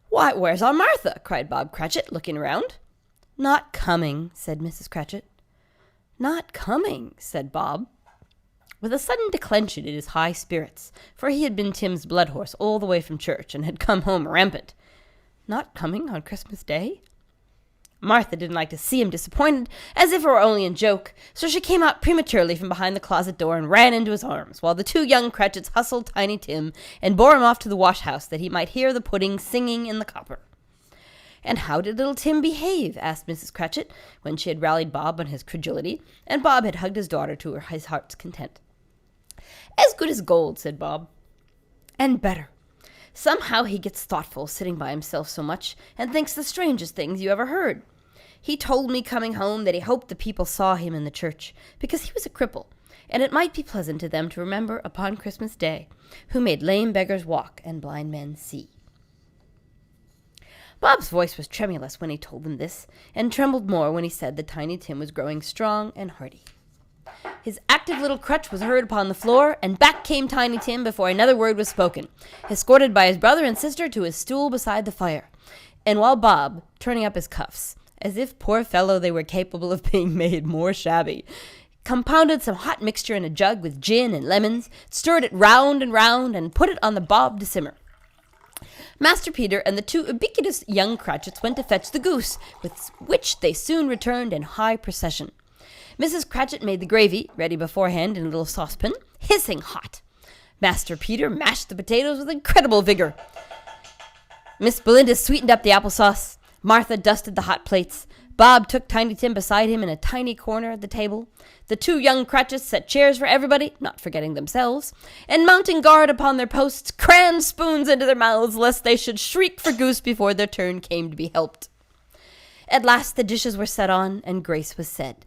"Why, where's our Martha?" cried Bob Cratchit, looking around. "Not coming," said Mrs. Cratchit. "Not coming," said Bob, with a sudden declension in his high spirits, for he had been Tim's blood horse all the way from church, and had come home rampant. "Not coming on Christmas Day?" Martha didn't like to see him disappointed, as if it were only in joke, so she came out prematurely from behind the closet door and ran into his arms, while the 2 young Cratchits hustled Tiny Tim and bore him off to the wash-house that he might hear the pudding singing in the copper. "And how did little Tim behave?" asked Mrs. Cratchit, when she had rallied Bob on his credulity, and Bob had hugged his daughter to his heart's content. "As good as gold," said Bob. "And better. Somehow he gets thoughtful, sitting by himself so much, and thinks the strangest things you ever heard. He told me coming home that he hoped the people saw him in the church, because he was a cripple, and it might be pleasant to them to remember upon Christmas Day, who made lame beggars walk and blind men see." Bob's voice was tremulous when he told them this, and trembled more when he said that Tiny Tim was growing strong and hearty. His active little crutch was heard upon the floor, and back came Tiny Tim before another word was spoken, escorted by his brother and sister to his stool beside the fire, and while Bob, turning up his cuffs, as if, poor fellow, they were capable of being made more shabby, compounded some hot mixture in a jug with gin and lemons, stirred it round and round, and put it on the bob to simmer. Master Peter and the 2 ubiquitous young Cratchits went to fetch the goose, with which they soon returned in high procession. Mrs. Cratchit made the gravy, ready beforehand in a little saucepan, hissing hot. Master Peter mashed the potatoes with incredible vigor. Miss Belinda sweetened up the applesauce. Martha dusted the hot plates. Bob took Tiny Tim beside him in a tiny corner at the table. The 2 young Cratchits set chairs for everybody, not forgetting themselves, and mounting guard upon their posts, crammed spoons into their mouths, lest they should shriek for goose before their turn came to be helped. At last the dishes were set on, and grace was said.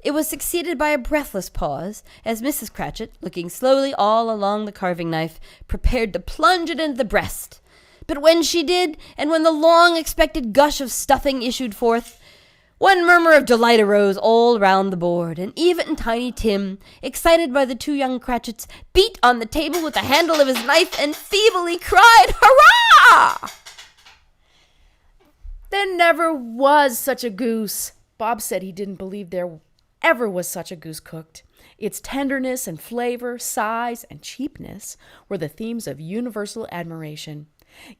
It was succeeded by a breathless pause, as Mrs. Cratchit, looking slowly all along the carving knife, prepared to plunge it into the breast. But when she did, and when the long-expected gush of stuffing issued forth, one murmur of delight arose all round the board, and even Tiny Tim, excited by the 2 young Cratchits, beat on the table with the handle of his knife and feebly cried, "Hurrah!" "There never was such a goose." Bob said he didn't believe there ever was such a goose cooked. Its tenderness and flavor, size and cheapness were the themes of universal admiration.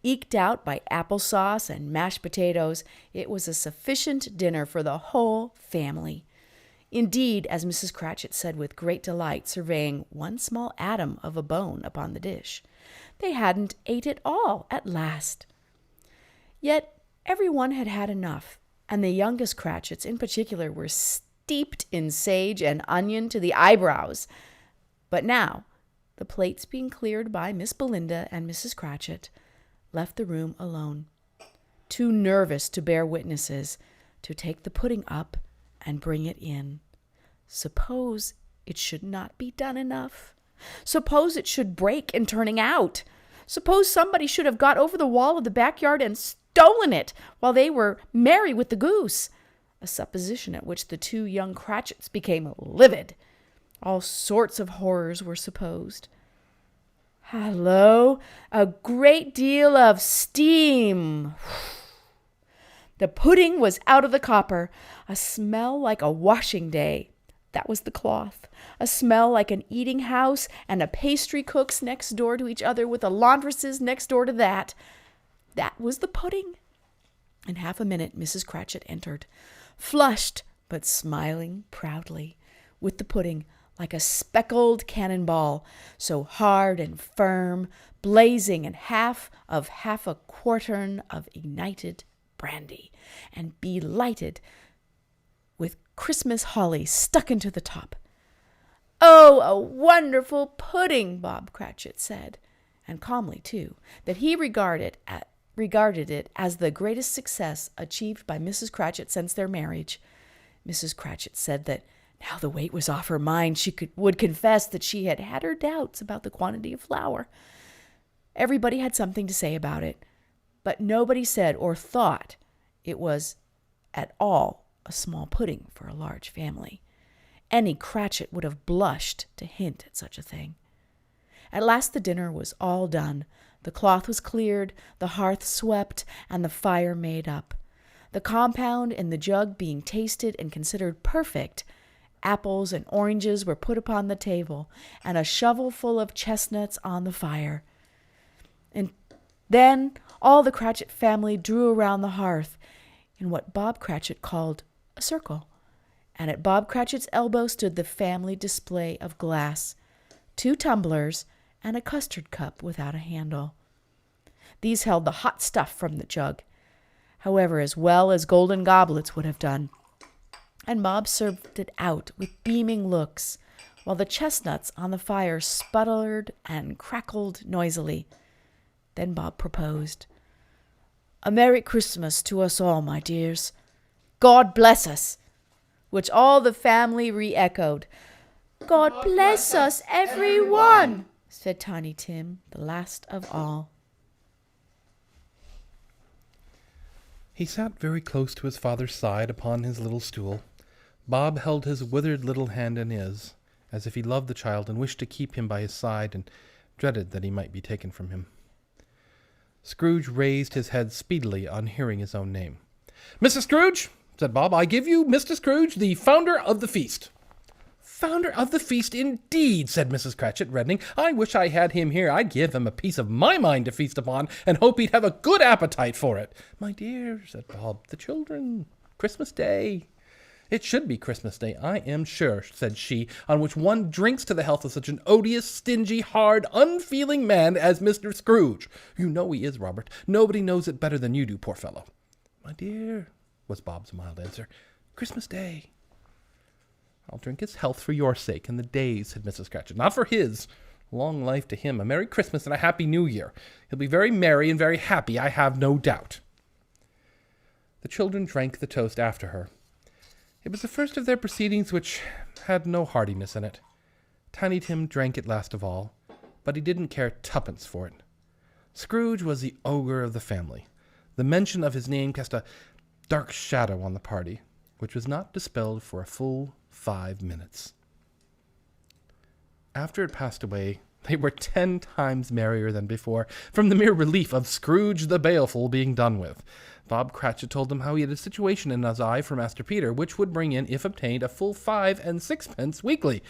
Eked out by applesauce and mashed potatoes, it was a sufficient dinner for the whole family. Indeed, as Mrs. Cratchit said with great delight, surveying one small atom of a bone upon the dish, they hadn't ate it all at last. Yet every one had had enough, and the youngest Cratchits in particular were steeped in sage and onion to the eyebrows. But now, the plates being cleared by Miss Belinda and Mrs. Cratchit, left the room alone, too nervous to bear witnesses, to take the pudding up and bring it in. Suppose it should not be done enough? Suppose it should break in turning out? Suppose somebody should have got over the wall of the backyard and stolen it while they were merry with the goose? A supposition at which the two young Cratchits became livid. All sorts of horrors were supposed. Hallo, a great deal of steam. The pudding was out of the copper, a smell like a washing day. That was the cloth. A smell like an eating house and a pastry cook's next door to each other with a laundress's next door to that. That was the pudding. In half a minute, Mrs. Cratchit entered, flushed but smiling proudly, with the pudding like a speckled cannonball, so hard and firm, blazing in half a quartern of ignited brandy, and belighted with Christmas holly stuck into the top. "Oh, a wonderful pudding," Bob Cratchit said, and calmly, too, that he regarded it as the greatest success achieved by Mrs. Cratchit since their marriage. Mrs. Cratchit said that now the weight was off her mind, she would confess that she had had her doubts about the quantity of flour. Everybody had something to say about it, but nobody said or thought it was at all a small pudding for a large family. Any Cratchit would have blushed to hint at such a thing. At last the dinner was all done. The cloth was cleared, the hearth swept, and the fire made up. The compound in the jug being tasted and considered perfect, apples and oranges were put upon the table, and a shovelful of chestnuts on the fire. And then all the Cratchit family drew around the hearth in what Bob Cratchit called a circle, and at Bob Cratchit's elbow stood the family display of glass, 2 tumblers, and a custard cup without a handle. These held the hot stuff from the jug, however, as well as golden goblets would have done, and Bob served it out with beaming looks, while the chestnuts on the fire sputtered and crackled noisily. Then Bob proposed, "A Merry Christmas to us all, my dears. God bless us," which all the family re-echoed. "God bless us, every one," said Tiny Tim, the last of all. He sat very close to his father's side upon his little stool. Bob held his withered little hand in his, as if he loved the child and wished to keep him by his side and dreaded that he might be taken from him. Scrooge raised his head speedily on hearing his own name. "Mrs. Scrooge," said Bob, "I give you Mr. Scrooge, the founder of the feast." "Founder of the feast, indeed," said Mrs. Cratchit, reddening. "I wish I had him here. I'd give him a piece of my mind to feast upon, and hope he'd have a good appetite for it." "My dear," said Bob, "the children, Christmas Day." "It should be Christmas Day, I am sure," said she, "on which one drinks to the health of such an odious, stingy, hard, unfeeling man as Mr. Scrooge. You know he is, Robert. Nobody knows it better than you do, poor fellow." "My dear," was Bob's mild answer, "Christmas Day." "I'll drink his health for your sake and the day's," said Mrs. Cratchit. "Not for his. Long life to him. A Merry Christmas and a Happy New Year. He'll be very merry and very happy, I have no doubt." The children drank the toast after her. It was the first of their proceedings which had no heartiness in it. Tiny Tim drank it last of all, but he didn't care twopence for it. Scrooge was the ogre of the family. The mention of his name cast a dark shadow on the party, which was not dispelled for a full 5 minutes. After it passed away, they were 10 times merrier than before, from the mere relief of Scrooge the Baleful being done with. Bob Cratchit told them how he had a situation in his eye for Master Peter, which would bring in, if obtained, a full 5 and 6pence weekly.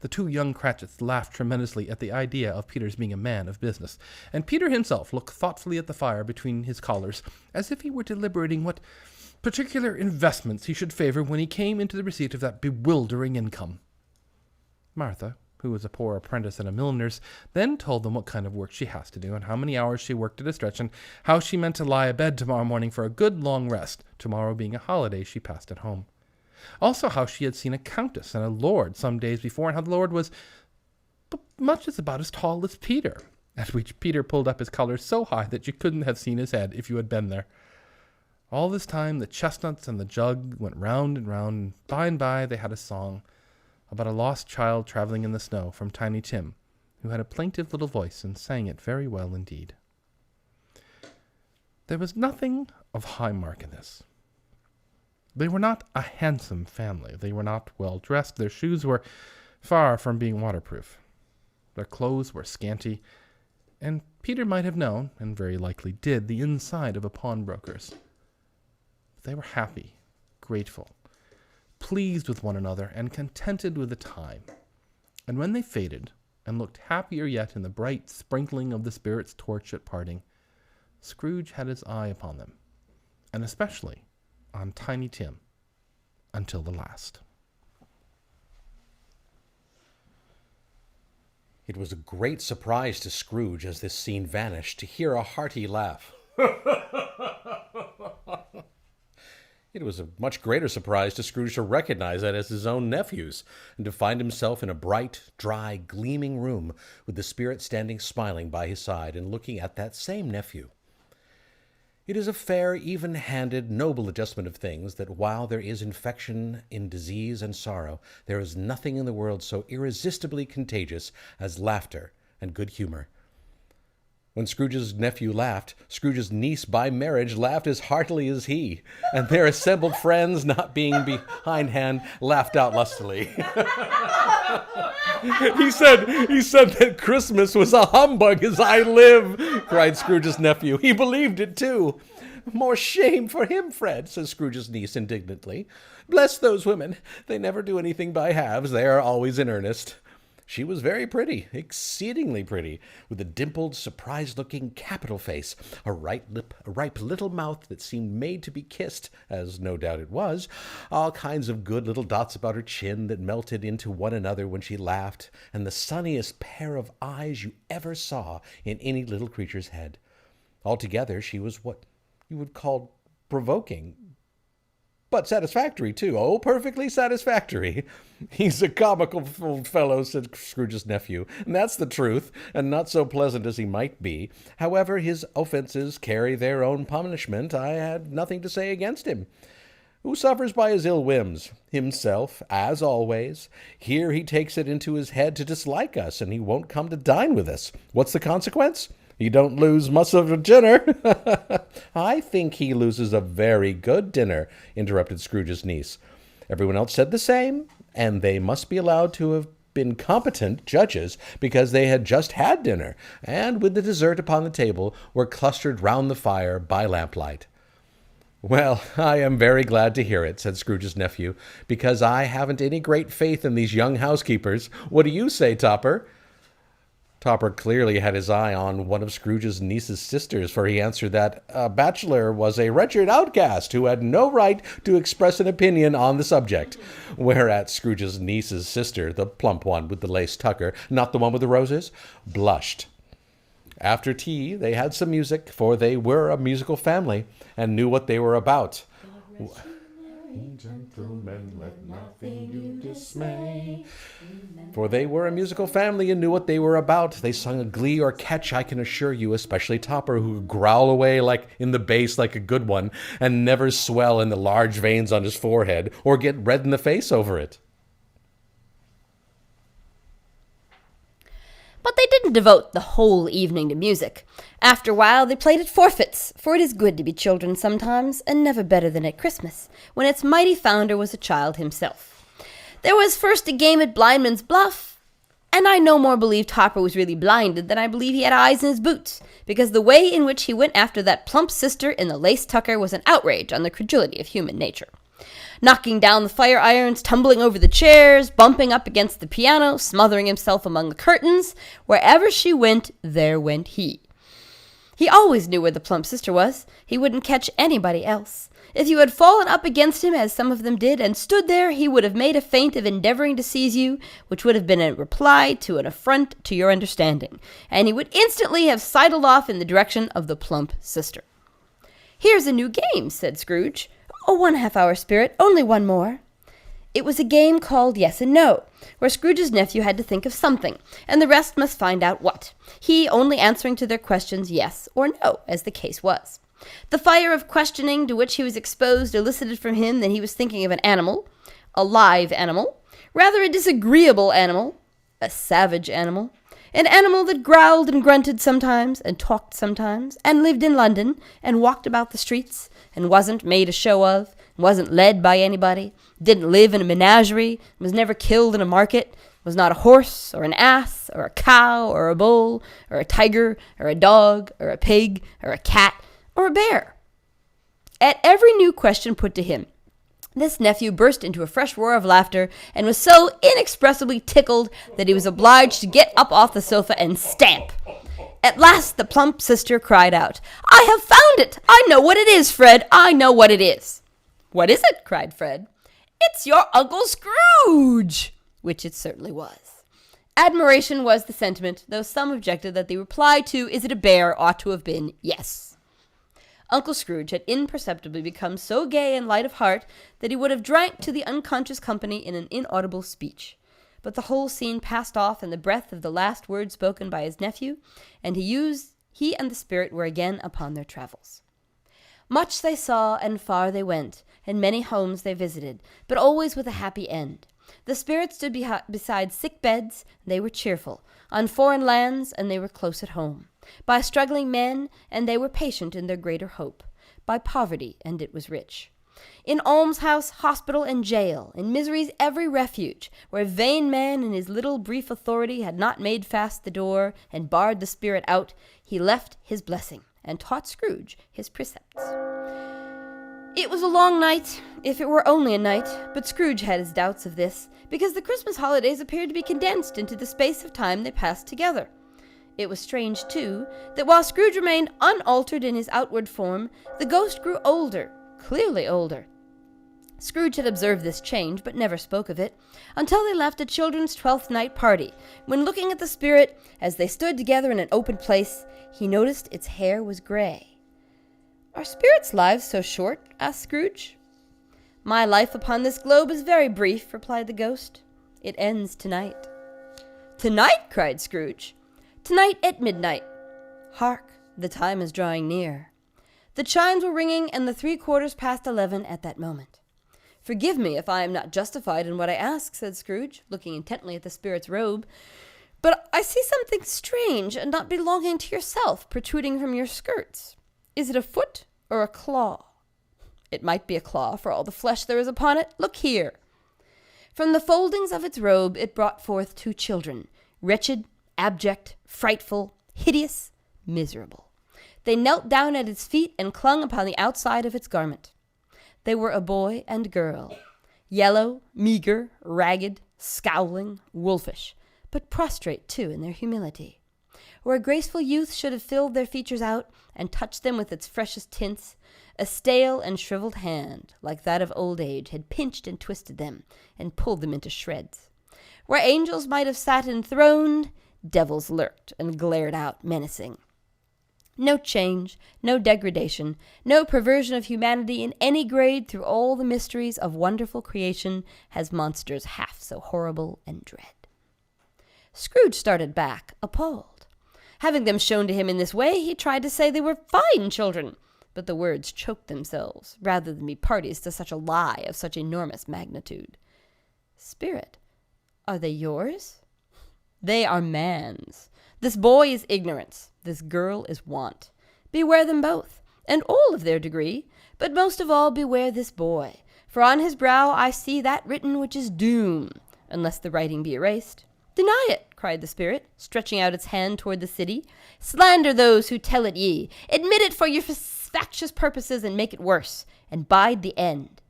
The 2 young Cratchits laughed tremendously at the idea of Peter's being a man of business, and Peter himself looked thoughtfully at the fire between his collars, as if he were deliberating what particular investments he should favor when he came into the receipt of that bewildering income. Martha, who was a poor apprentice in a milliner's, then told them what kind of work she has to do, and how many hours she worked at a stretch, and how she meant to lie abed tomorrow morning for a good long rest, tomorrow being a holiday she passed at home. Also how she had seen a countess and a lord some days before, and how the lord was much as about as tall as Peter, at which Peter pulled up his collar so high that you couldn't have seen his head if you had been there. All this time the chestnuts and the jug went round and round, and by they had a song. about a lost child traveling in the snow from Tiny Tim, who had a plaintive little voice and sang it very well indeed. There was nothing of high mark in this. They were not a handsome family. They were not well dressed. Their shoes were far from being waterproof. Their clothes were scanty, and Peter might have known, and very likely did, the inside of a pawnbroker's. They were happy, grateful, pleased with one another, and contented with the time. And when they faded, and looked happier yet in the bright sprinkling of the spirit's torch at parting, Scrooge had his eye upon them, and especially on Tiny Tim, until the last. It was a great surprise to Scrooge as this scene vanished to hear a hearty laugh. It was a much greater surprise to Scrooge to recognize that as his own nephews, and to find himself in a bright, dry, gleaming room with the spirit standing smiling by his side and looking at that same nephew. It is a fair, even-handed, noble adjustment of things that while there is infection in disease and sorrow, there is nothing in the world so irresistibly contagious as laughter and good humor. When Scrooge's nephew laughed, Scrooge's niece by marriage laughed as heartily as he, and their assembled friends, not being behindhand, laughed out lustily. He said that Christmas was a humbug as I live, cried Scrooge's nephew. He believed it too. More shame for him, Fred, says Scrooge's niece indignantly. Bless those women. They never do anything by halves. They are always in earnest. She was very pretty, exceedingly pretty, with a dimpled, surprised-looking, capital face, a ripe little mouth that seemed made to be kissed, as no doubt it was, all kinds of good little dots about her chin that melted into one another when she laughed, and the sunniest pair of eyes you ever saw in any little creature's head. Altogether, she was what you would call provoking, but satisfactory, too. Oh, perfectly satisfactory. He's a comical old fellow, said Scrooge's nephew, and that's the truth, and not so pleasant as he might be. However, his offenses carry their own punishment. I had nothing to say against him. Who suffers by his ill whims? Himself, as always. Here he takes it into his head to dislike us, and he won't come to dine with us. What's the consequence? You don't lose much of a dinner. I think he loses a very good dinner, interrupted Scrooge's niece. Everyone else said the same, and they must be allowed to have been competent judges because they had just had dinner, and with the dessert upon the table were clustered round the fire by lamplight. Well, I am very glad to hear it, said Scrooge's nephew, because I haven't any great faith in these young housekeepers. What do you say, Topper? Topper clearly had his eye on one of Scrooge's niece's sisters, for he answered that a bachelor was a wretched outcast who had no right to express an opinion on the subject, whereat Scrooge's niece's sister, the plump one with the lace tucker, not the one with the roses, blushed. After tea, they had some music, for they were a musical family, and knew what they were about. Gentlemen, let nothing you dismay. For they were a musical family and knew what they were about. They sung a glee or catch, I can assure you, especially Topper, who would growl away like in the bass like a good one, and never swell in the large veins on his forehead, or get red in the face over it. But they didn't devote the whole evening to music. After a while, they played at forfeits, for it is good to be children sometimes, and never better than at Christmas, when its mighty founder was a child himself. There was first a game at Blindman's Bluff, and I no more believe Topper was really blinded than I believe he had eyes in his boots, because the way in which he went after that plump sister in the lace tucker was an outrage on the credulity of human nature. Knocking down the fire irons, tumbling over the chairs, bumping up against the piano, smothering himself among the curtains. Wherever she went, there went he. He always knew where the plump sister was. He wouldn't catch anybody else. If you had fallen up against him, as some of them did, and stood there, he would have made a feint of endeavoring to seize you, which would have been a reply to an affront to your understanding, and he would instantly have sidled off in the direction of the plump sister. "Here's a new game," said Scrooge. "Oh, 1/2 hour, Spirit, only one more." It was a game called Yes and No, where Scrooge's nephew had to think of something, and the rest must find out what, he only answering to their questions yes or no, as the case was. The fire of questioning to which he was exposed elicited from him that he was thinking of an animal, a live animal, Rather a disagreeable animal, a savage animal, an animal that growled and grunted sometimes, and talked sometimes, and lived in London, and walked about the streets, and wasn't made a show of, wasn't led by anybody, didn't live in a menagerie, was never killed in a market, was not a horse, or an ass, or a cow, or a bull, or a tiger, or a dog, or a pig, or a cat, or a bear. At every new question put to him, this nephew burst into a fresh roar of laughter, and was so inexpressibly tickled that he was obliged to get up off the sofa and stamp. At last the plump sister cried out, "I have found it! I know what it is, Fred! I know what it is!" "What is it?" cried Fred. "It's your Uncle Scrooge!" Which it certainly was. Admiration was the sentiment, though some objected that the reply to "Is it a bear?" ought to have been yes. Uncle Scrooge had imperceptibly become so gay and light of heart that he would have drank to the unconscious company in an inaudible speech. But the whole scene passed off in the breath of the last word spoken by his nephew, and he and the spirit were again upon their travels. Much they saw, and far they went, and many homes they visited, but always with a happy end. The spirit stood beside sick beds, and they were cheerful, on foreign lands, and they were close at home, by struggling men, and they were patient in their greater hope, by poverty, and it was rich. In almshouse, hospital, and jail, in misery's every refuge, where vain man in his little brief authority had not made fast the door, and barred the spirit out, he left his blessing, and taught Scrooge his precepts. It was a long night, if it were only a night, but Scrooge had his doubts of this, because the Christmas holidays appeared to be condensed into the space of time they passed together. It was strange, too, that while Scrooge remained unaltered in his outward form, the ghost grew older, clearly older. Scrooge had observed this change, but never spoke of it, until they left a children's 12th night party, when looking at the spirit, as they stood together in an open place, he noticed its hair was gray. "Are spirits' lives so short?" asked Scrooge. "My life upon this globe is very brief," replied the ghost. "It ends tonight." "Tonight?" cried Scrooge. "Tonight at midnight. Hark, the time is drawing near." The chimes were ringing, and the 11:15 at that moment. "Forgive me if I am not justified in what I ask," said Scrooge, looking intently at the spirit's robe, "but I see something strange and not belonging to yourself protruding from your skirts. Is it a foot or a claw?" "It might be a claw, for all the flesh there is upon it. Look here." From the foldings of its robe it brought forth 2 children, wretched, abject, frightful, hideous, miserable. They knelt down at its feet and clung upon the outside of its garment. They were a boy and girl, yellow, meager, ragged, scowling, wolfish, but prostrate, too, in their humility. Where a graceful youth should have filled their features out and touched them with its freshest tints, a stale and shriveled hand, like that of old age, had pinched and twisted them and pulled them into shreds. Where angels might have sat enthroned, devils lurked and glared out menacing. No change, no degradation, no perversion of humanity in any grade through all the mysteries of wonderful creation has monsters half so horrible and dread. Scrooge started back, appalled. Having them shown to him in this way, he tried to say they were fine children, but the words choked themselves, rather than be parties to such a lie of such enormous magnitude. "Spirit, are they yours?" "They are man's. This boy is ignorance, this girl is want. Beware them both, and all of their degree, but most of all beware this boy, for on his brow I see that written which is doom, unless the writing be erased." "Deny it," cried the spirit, stretching out its hand toward the city. "Slander those who tell it ye. Admit it for your factious purposes, and make it worse, and bide the end."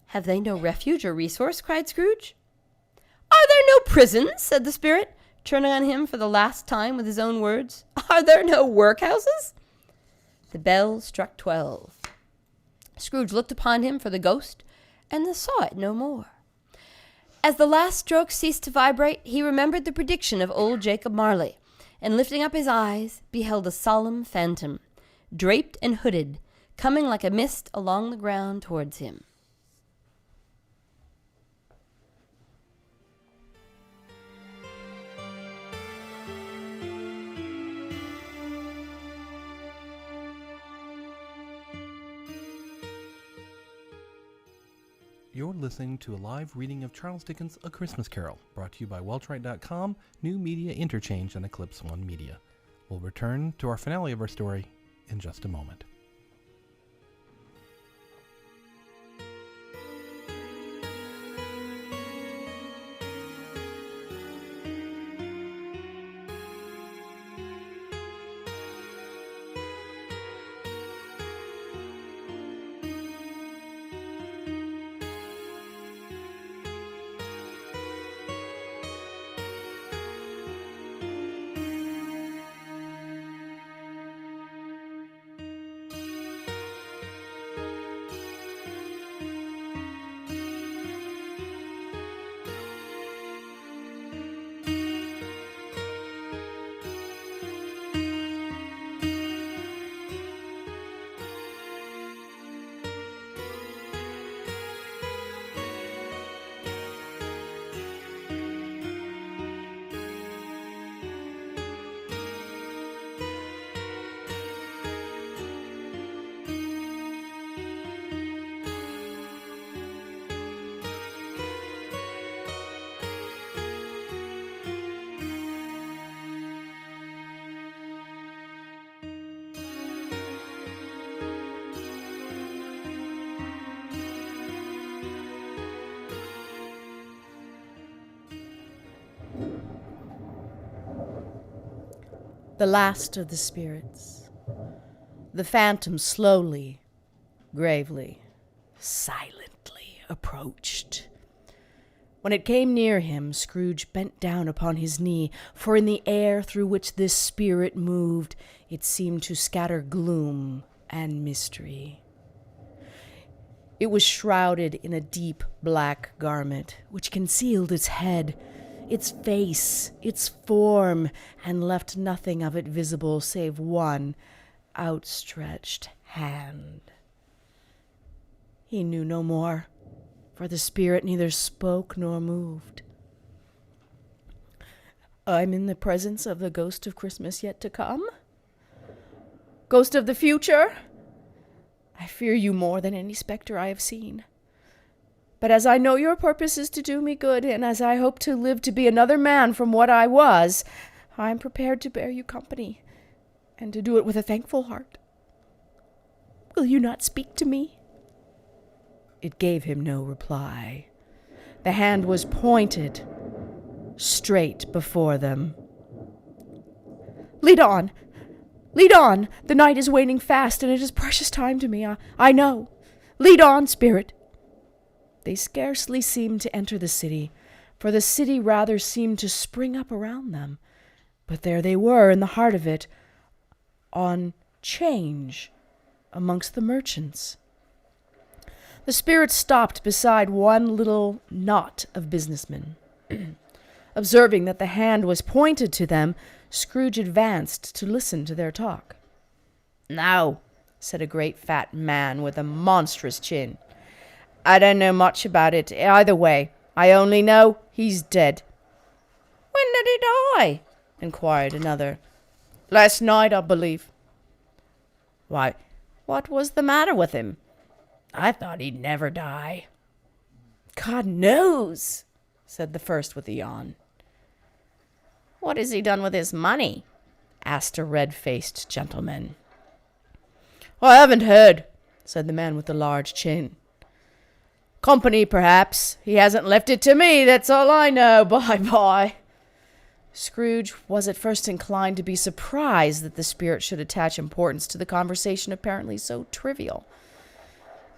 "Have they no refuge or resource?" cried Scrooge. "Are there no prisons?" said the spirit, turning on him for the last time with his own words. "Are there no workhouses?" The bell struck 12. Scrooge looked upon him for the ghost, and saw it no more. As the last stroke ceased to vibrate, he remembered the prediction of old Jacob Marley, and lifting up his eyes, beheld a solemn phantom, draped and hooded, coming like a mist along the ground towards him. You're listening to a live reading of Charles Dickens' A Christmas Carol, brought to you by Welchwright.com, New Media Interchange, and Eclipse One Media. We'll return to our finale of our story in just a moment. The last of the spirits. The phantom slowly, gravely, silently approached. When it came near him, Scrooge bent down upon his knee, for in the air through which this spirit moved, it seemed to scatter gloom and mystery. It was shrouded in a deep black garment, which concealed its head, its face, its form, and left nothing of it visible save one outstretched hand. He knew no more, for the spirit neither spoke nor moved. I'm in the presence of the ghost of Christmas yet to come? Ghost of the future? I fear you more than any spectre I have seen. But as I know your purpose is to do me good, and as I hope to live to be another man from what I was, I am prepared to bear you company, and to do it with a thankful heart. Will you not speak to me? It gave him no reply. The hand was pointed straight before them. Lead on! Lead on! The night is waning fast, and it is precious time to me, I know. Lead on, spirit! They scarcely seemed to enter the city, for the city rather seemed to spring up around them. But there they were in the heart of it, on 'change amongst the merchants. The spirit stopped beside one little knot of businessmen. Observing that the hand was pointed to them, Scrooge advanced to listen to their talk. "Now," said a great fat man with a monstrous chin, "I don't know much about it either way. I only know he's dead." "When did he die?" inquired another. "Last night, I believe." "Why, what was the matter with him? I thought he'd never die." "God knows," said the first with a yawn. "What has he done with his money?" asked a red-faced gentleman. "I haven't heard," said the man with the large chin. "Company, perhaps. He hasn't left it to me, that's all I know. Bye-bye." Scrooge was at first inclined to be surprised that the spirit should attach importance to the conversation apparently so trivial.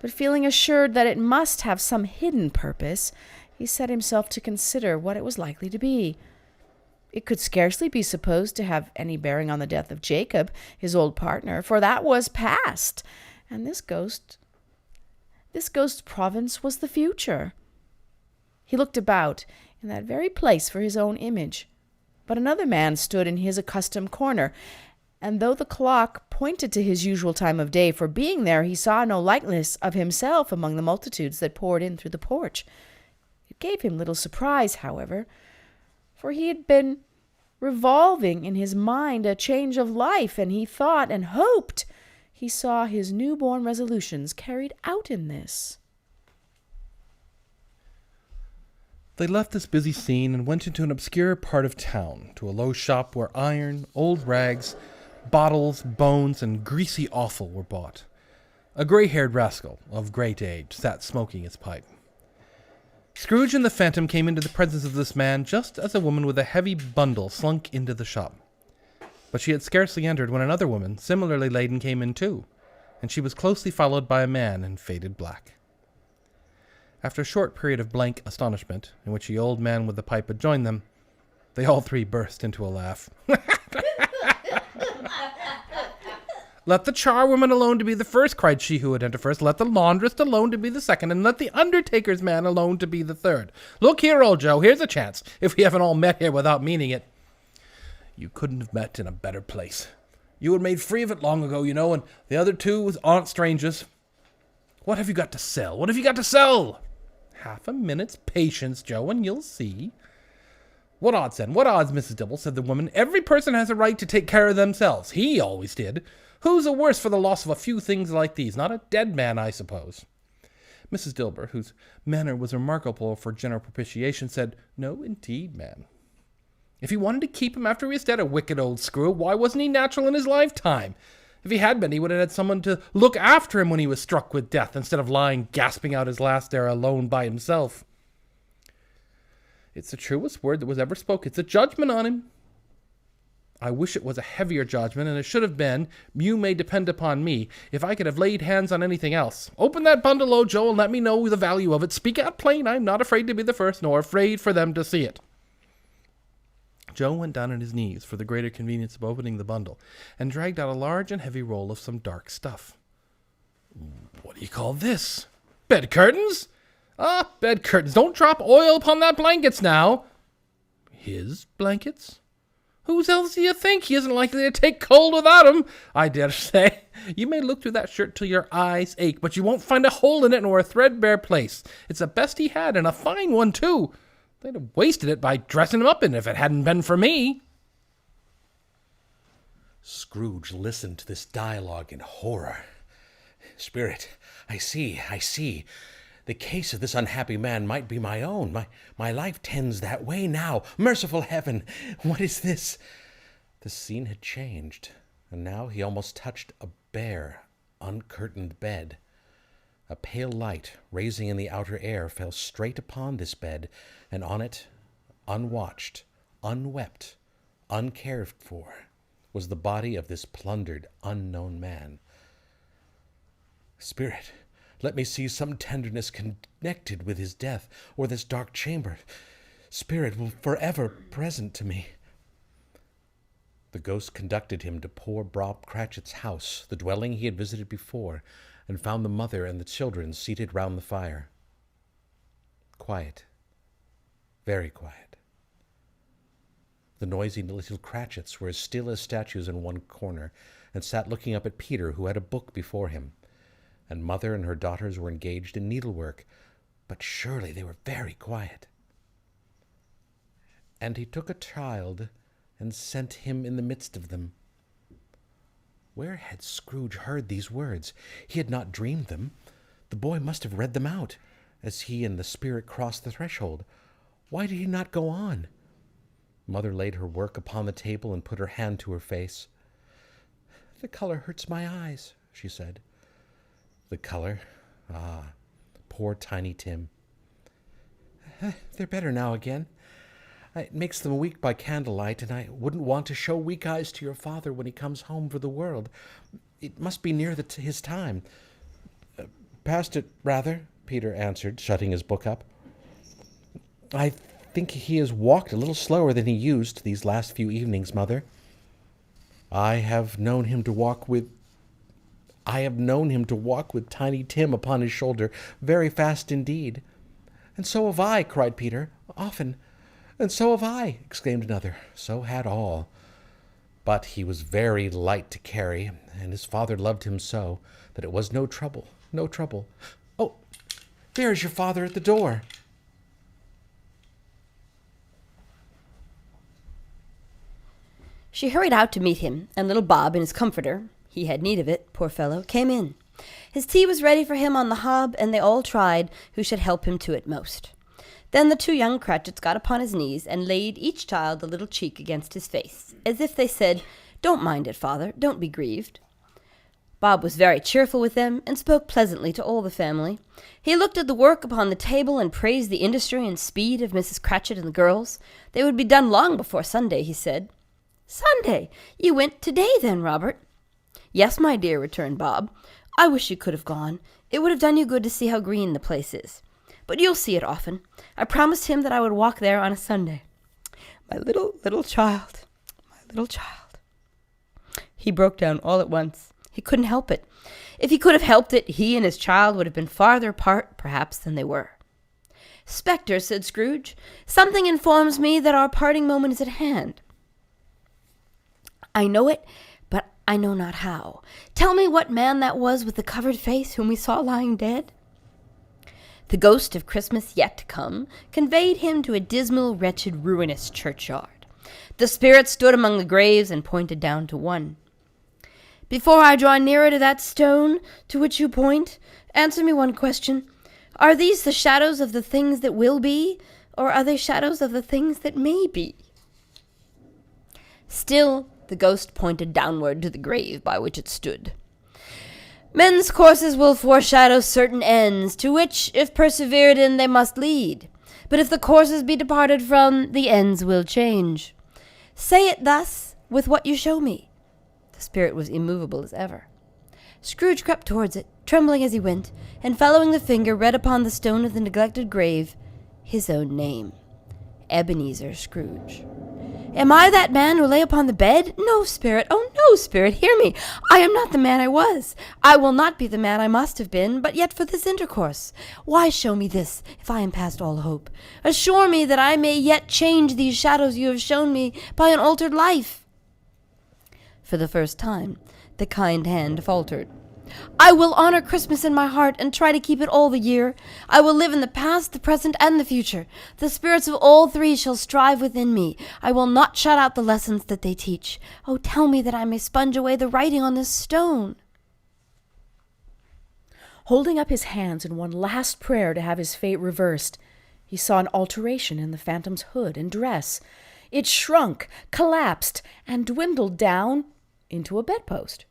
But feeling assured that it must have some hidden purpose, he set himself to consider what it was likely to be. It could scarcely be supposed to have any bearing on the death of Jacob, his old partner, for that was past, and this ghost's province was the future. He looked about in that very place for his own image, but another man stood in his accustomed corner, and though the clock pointed to his usual time of day for being there, he saw no likeness of himself among the multitudes that poured in through the porch. It gave him little surprise, however, for he had been revolving in his mind a change of life, and he thought and hoped he saw his newborn resolutions carried out in this. They left this busy scene and went into an obscure part of town, to a low shop where iron, old rags, bottles, bones, and greasy offal were bought. A grey-haired rascal, of great age, sat smoking his pipe. Scrooge and the Phantom came into the presence of this man just as a woman with a heavy bundle slunk into the shop. But she had scarcely entered when another woman, similarly laden, came in too, and she was closely followed by a man in faded black. After a short period of blank astonishment, in which the old man with the pipe had joined them, they all three burst into a laugh. "Let the charwoman alone to be the first," cried she who had entered first. "Let the laundress alone to be the second, and let the undertaker's man alone to be the third. Look here, old Joe, here's a chance, if we haven't all met here without meaning it." "You couldn't have met in a better place. You were made free of it long ago, you know, and the other two aren't strangers. What have you got to sell? What have you got to sell?" "Half a minute's patience, Joe, and you'll see." "What odds, then? What odds, Mrs. Dibble?" said the woman. "Every person has a right to take care of themselves. He always did. Who's the worse for the loss of a few things like these? Not a dead man, I suppose." Mrs. Dilber, whose manner was remarkable for general propitiation, said, "No, indeed, ma'am. If he wanted to keep him after he was dead, a wicked old screw, why wasn't he natural in his lifetime? If he had been, he would have had someone to look after him when he was struck with death, instead of lying gasping out his last there alone by himself." "It's the truest word that was ever spoke. It's a judgment on him." "I wish it was a heavier judgment, and it should have been. You may depend upon me, if I could have laid hands on anything else. Open that bundle, old Joe, and let me know the value of it. Speak out plain. I'm not afraid to be the first, nor afraid for them to see it." Joe went down on his knees for the greater convenience of opening the bundle, and dragged out a large and heavy roll of some dark stuff. "What do you call this? Bed curtains? Ah, bed curtains. Don't drop oil upon that blankets now." "His blankets? Whose else do you think? He isn't likely to take cold without 'em, I dare say. You may look through that shirt till your eyes ache, but you won't find a hole in it nor a threadbare place. It's the best he had, and a fine one, too. They'd have wasted it by dressing him up in it if it hadn't been for me." Scrooge listened to this dialogue in horror. "Spirit, I see. The case of this unhappy man might be my own. My life tends that way now. Merciful heaven, what is this?" The scene had changed, and now he almost touched a bare, uncurtained bed. A pale light, raising in the outer air, fell straight upon this bed, and on it, unwatched, unwept, uncared for, was the body of this plundered, unknown man. "Spirit, let me see some tenderness connected with his death, or this dark chamber. Spirit will forever present to me." The ghost conducted him to poor Bob Cratchit's house, the dwelling he had visited before, and found the mother and the children seated round the fire. Quiet. Very quiet. The noisy little Cratchits were as still as statues in one corner, and sat looking up at Peter, who had a book before him. And mother and her daughters were engaged in needlework, but surely they were very quiet. "And he took a child, and sent him in the midst of them." Where had Scrooge heard these words? He had not dreamed them. The boy must have read them out, as he and the spirit crossed the threshold. Why did he not go on? Mother laid her work upon the table and put her hand to her face. "The color hurts my eyes," she said. The color? Ah, poor Tiny Tim. "They're better now again. It makes them weak by candlelight, and I wouldn't want to show weak eyes to your father when he comes home for the world. It must be near his time." "Past it, rather," Peter answered, shutting his book up. "I think he has walked a little slower than he used these last few evenings, Mother." I have known him to walk with Tiny Tim upon his shoulder, very fast indeed." "And so have I," cried Peter. "Often." "And so have I," exclaimed another. So had all. But he was very light to carry, and his father loved him so that it was no trouble. "Oh, there is your father at the door." She hurried out to meet him, and little Bob in his comforter, he had need of it, poor fellow, came in. His tea was ready for him on the hob, and they all tried who should help him to it most. Then the 2 young Cratchits got upon his knees and laid each child a little cheek against his face, as if they said, "Don't mind it, father, don't be grieved." Bob was very cheerful with them, and spoke pleasantly to all the family. He looked at the work upon the table, and praised the industry and speed of Mrs. Cratchit and the girls. They would be done long before Sunday, he said. "Sunday! You went to-day, then, Robert?" "Yes, my dear," returned Bob. "I wish you could have gone. It would have done you good to see how green the place is. But you'll see it often. I promised him that I would walk there on a Sunday. My little child, my little child." He broke down all at once. He couldn't help it. If he could have helped it, he and his child would have been farther apart, perhaps, than they were. "Spectre," said Scrooge, "something informs me that our parting moment is at hand." "I know it, but I know not how. Tell me what man that was with the covered face whom we saw lying dead." The ghost of Christmas yet to come conveyed him to a dismal, wretched, ruinous churchyard. The spirit stood among the graves and pointed down to one. "Before I draw nearer to that stone to which you point, answer me one question. Are these the shadows of the things that will be, or are they shadows of the things that may be?" Still the ghost pointed downward to the grave by which it stood. "Men's courses will foreshadow certain ends, to which, if persevered in, they must lead. But if the courses be departed from, the ends will change. Say it thus with what you show me." The spirit was immovable as ever. Scrooge crept towards it, trembling as he went, and following the finger, read upon the stone of the neglected grave his own name, Ebenezer Scrooge. "Am I that man who lay upon the bed? No, spirit, oh no, spirit, hear me. I am not the man I was. I will not be the man I must have been, but yet for this intercourse. Why show me this, if I am past all hope? Assure me that I may yet change these shadows you have shown me by an altered life." For the first time, the kind hand faltered. "I will honor Christmas in my heart and try to keep it all the year. I will live in the past, the present, and the future. The spirits of all 3 shall strive within me. I will not shut out the lessons that they teach. Oh, tell me that I may sponge away the writing on this stone." Holding up his hands in one last prayer to have his fate reversed, he saw an alteration in the phantom's hood and dress. It shrunk, collapsed, and dwindled down into a bedpost.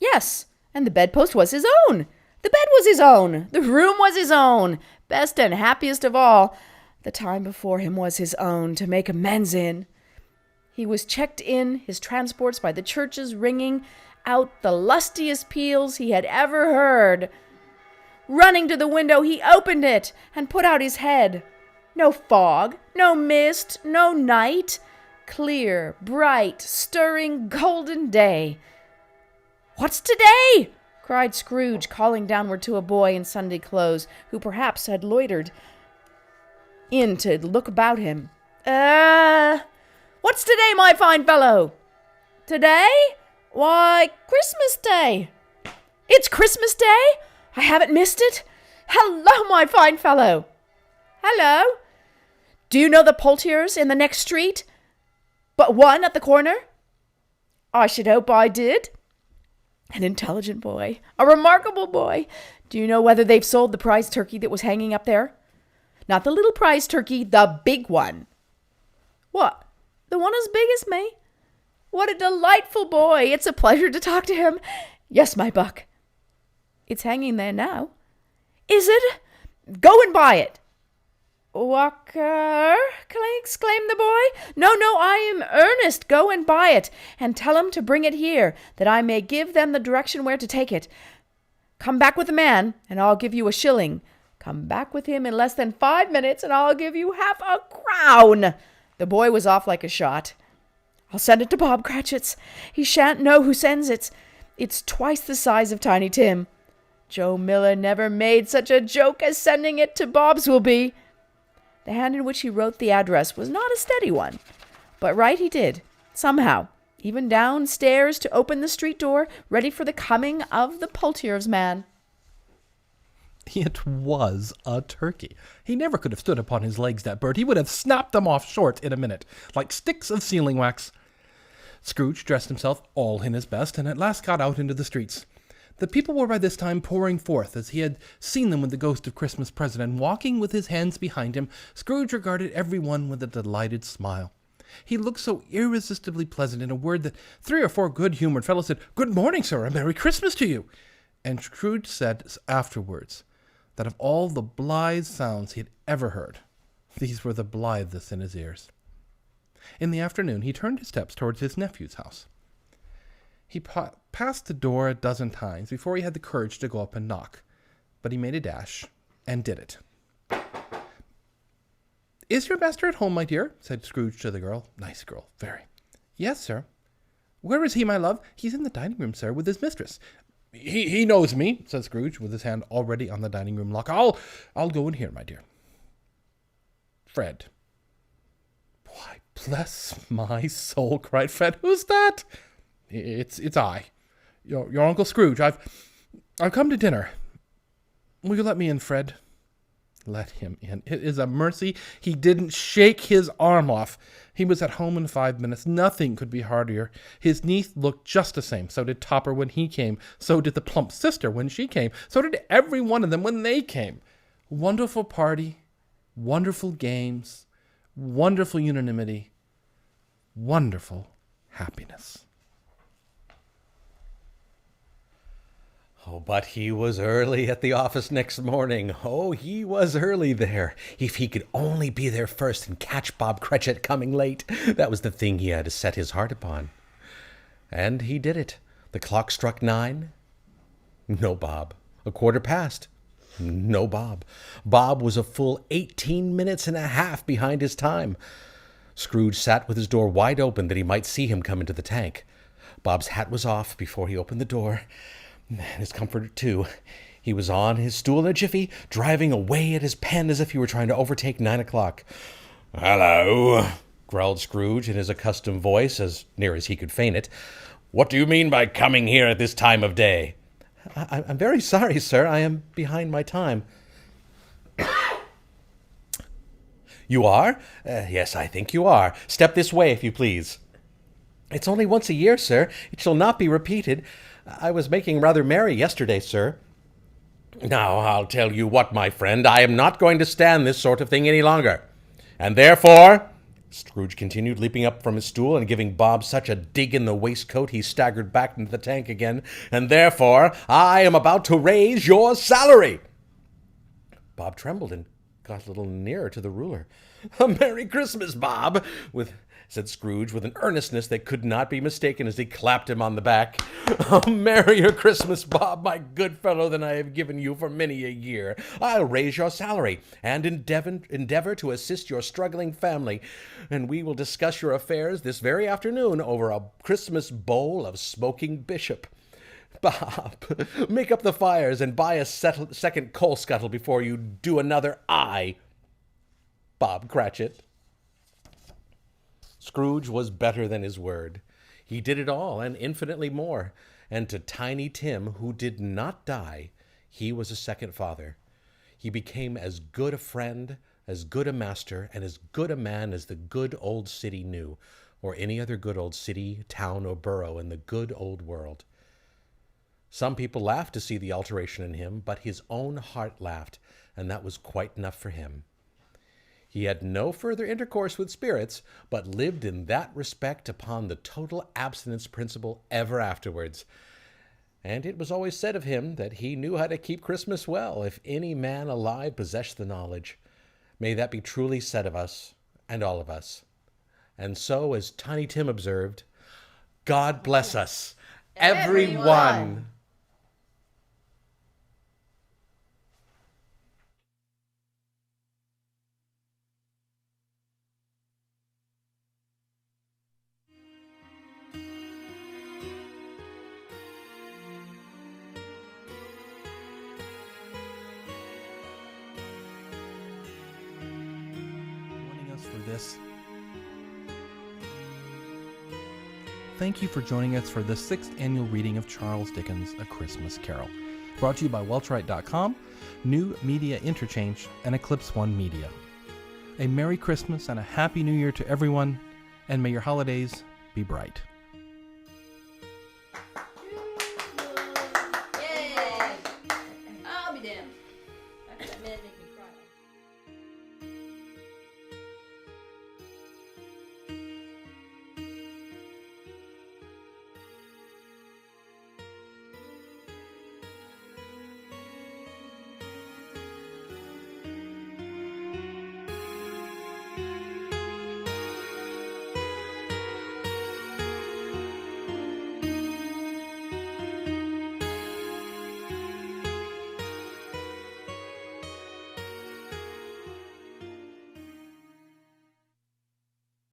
Yes, and the bedpost was his own. The bed was his own. The room was his own. Best and happiest of all, the time before him was his own to make amends in. He was checked in his transports by the churches ringing out the lustiest peals he had ever heard. Running to the window, he opened it and put out his head. No fog, no mist, no night. Clear, bright, stirring, golden day. "What's today?" cried Scrooge, calling downward to a boy in Sunday clothes, who perhaps had loitered in to look about him. What's today, my fine fellow?" "Today? Why, Christmas Day." "It's Christmas Day? I haven't missed it. Hello, my fine fellow." "Hello. Do you know the Poultiers in the next street? But one at the corner?" "I should hope I did." "An intelligent boy. A remarkable boy. Do you know whether they've sold the prize turkey that was hanging up there?" "Not the little prize turkey, the big one." "What? The one as big as me? What a delightful boy. It's a pleasure to talk to him. Yes, my buck." "It's hanging there now." "Is it? Go and buy it." "Walker," exclaimed the boy. No, I am earnest. Go and buy it, and tell him to bring it here, that I may give them the direction where to take it. Come back with the man, and I'll give you a shilling. Come back with him in less than 5 minutes, and I'll give you half a crown." The boy was off like a shot. "I'll send it to Bob Cratchit's. He shan't know who sends it. It's twice the size of Tiny Tim. Joe Miller never made such a joke as sending it to Bob's will be." The hand in which he wrote the address was not a steady one, but write he did, somehow, even downstairs to open the street door, ready for the coming of the Poultiers man. It was a turkey. He never could have stood upon his legs, that bird. He would have snapped them off short in a minute, like sticks of sealing wax. Scrooge dressed himself all in his best, and at last got out into the streets. The people were by this time pouring forth, as he had seen them with the ghost of Christmas present, and walking with his hands behind him, Scrooge regarded every one with a delighted smile. He looked so irresistibly pleasant, in a word, that 3 or 4 good-humored fellows said, "Good morning, sir, a Merry Christmas to you." And Scrooge said afterwards that of all the blithe sounds he had ever heard, these were the blithest in his ears. In the afternoon he turned his steps towards his nephew's house. He passed the door a dozen times before he had the courage to go up and knock, but he made a dash and did it. "Is your master at home, my dear?" said Scrooge to the girl. Nice girl, very. "Yes, sir." "Where is he, my love?" "He's in the dining room, sir, with his mistress." He knows me," said Scrooge, with his hand already on the dining room lock. I'll go in here, my dear." "Fred." "Why, bless my soul," cried Fred. "Who's that?" It's I, your Uncle Scrooge. I've come to dinner. Will you let me in, Fred?" Let him in. It is a mercy he didn't shake his arm off. He was at home in 5 minutes. Nothing could be heartier. His niece looked just the same. So did Topper when he came. So did the plump sister when she came. So did every one of them when they came. Wonderful party, wonderful games, wonderful unanimity, wonderful happiness. Oh, but he was early at the office next morning. Oh, he was early there. If he could only be there first and catch Bob Cratchit coming late, that was the thing he had to set his heart upon. And he did it. The clock struck 9. No Bob. 1:15. No Bob. Bob was a full 18 minutes and a half behind his time. Scrooge sat with his door wide open that he might see him come into the tank. Bob's hat was off before he opened the door. His comforter, too. He was on his stool in a jiffy, driving away at his pen as if he were trying to overtake 9 o'clock. "Hello," growled Scrooge in his accustomed voice, as near as he could feign it. "What do you mean by coming here at this time of day?" I'm very sorry, sir. I am behind my time." "You are? Yes, I think you are. Step this way, if you please." "It's only once a year, sir. It shall not be repeated. I was making rather merry yesterday, sir." "Now, I'll tell you what, my friend, I am not going to stand this sort of thing any longer. And therefore," Scrooge continued, leaping up from his stool and giving Bob such a dig in the waistcoat he staggered back into the tank again, "and therefore, I am about to raise your salary." Bob trembled and got a little nearer to the ruler. "A Merry Christmas, Bob," said Scrooge with an earnestness that could not be mistaken as he clapped him on the back. "A merrier Christmas, Bob, my good fellow, than I have given you for many a year. I'll raise your salary and endeavor to assist your struggling family, and we will discuss your affairs this very afternoon over a Christmas bowl of smoking bishop. Bob, make up the fires and buy a second coal scuttle before you do another I, Bob Cratchit." Scrooge was better than his word. He did it all, and infinitely more. And to Tiny Tim, who did not die, he was a second father. He became as good a friend, as good a master, and as good a man as the good old city knew, or any other good old city, town, or borough in the good old world. Some people laughed to see the alteration in him, but his own heart laughed, and that was quite enough for him. He had no further intercourse with spirits, but lived in that respect upon the total abstinence principle ever afterwards. And it was always said of him that he knew how to keep Christmas well, if any man alive possessed the knowledge. May that be truly said of us, and all of us. And so, as Tiny Tim observed, God bless us, everyone. This. Thank you for joining us for the 6th annual reading of Charles Dickens' A Christmas Carol, brought to you by Welchwright.com, New Media Interchange, and Eclipse One Media. A Merry Christmas and a Happy New Year to everyone, and may your holidays be bright. Yay!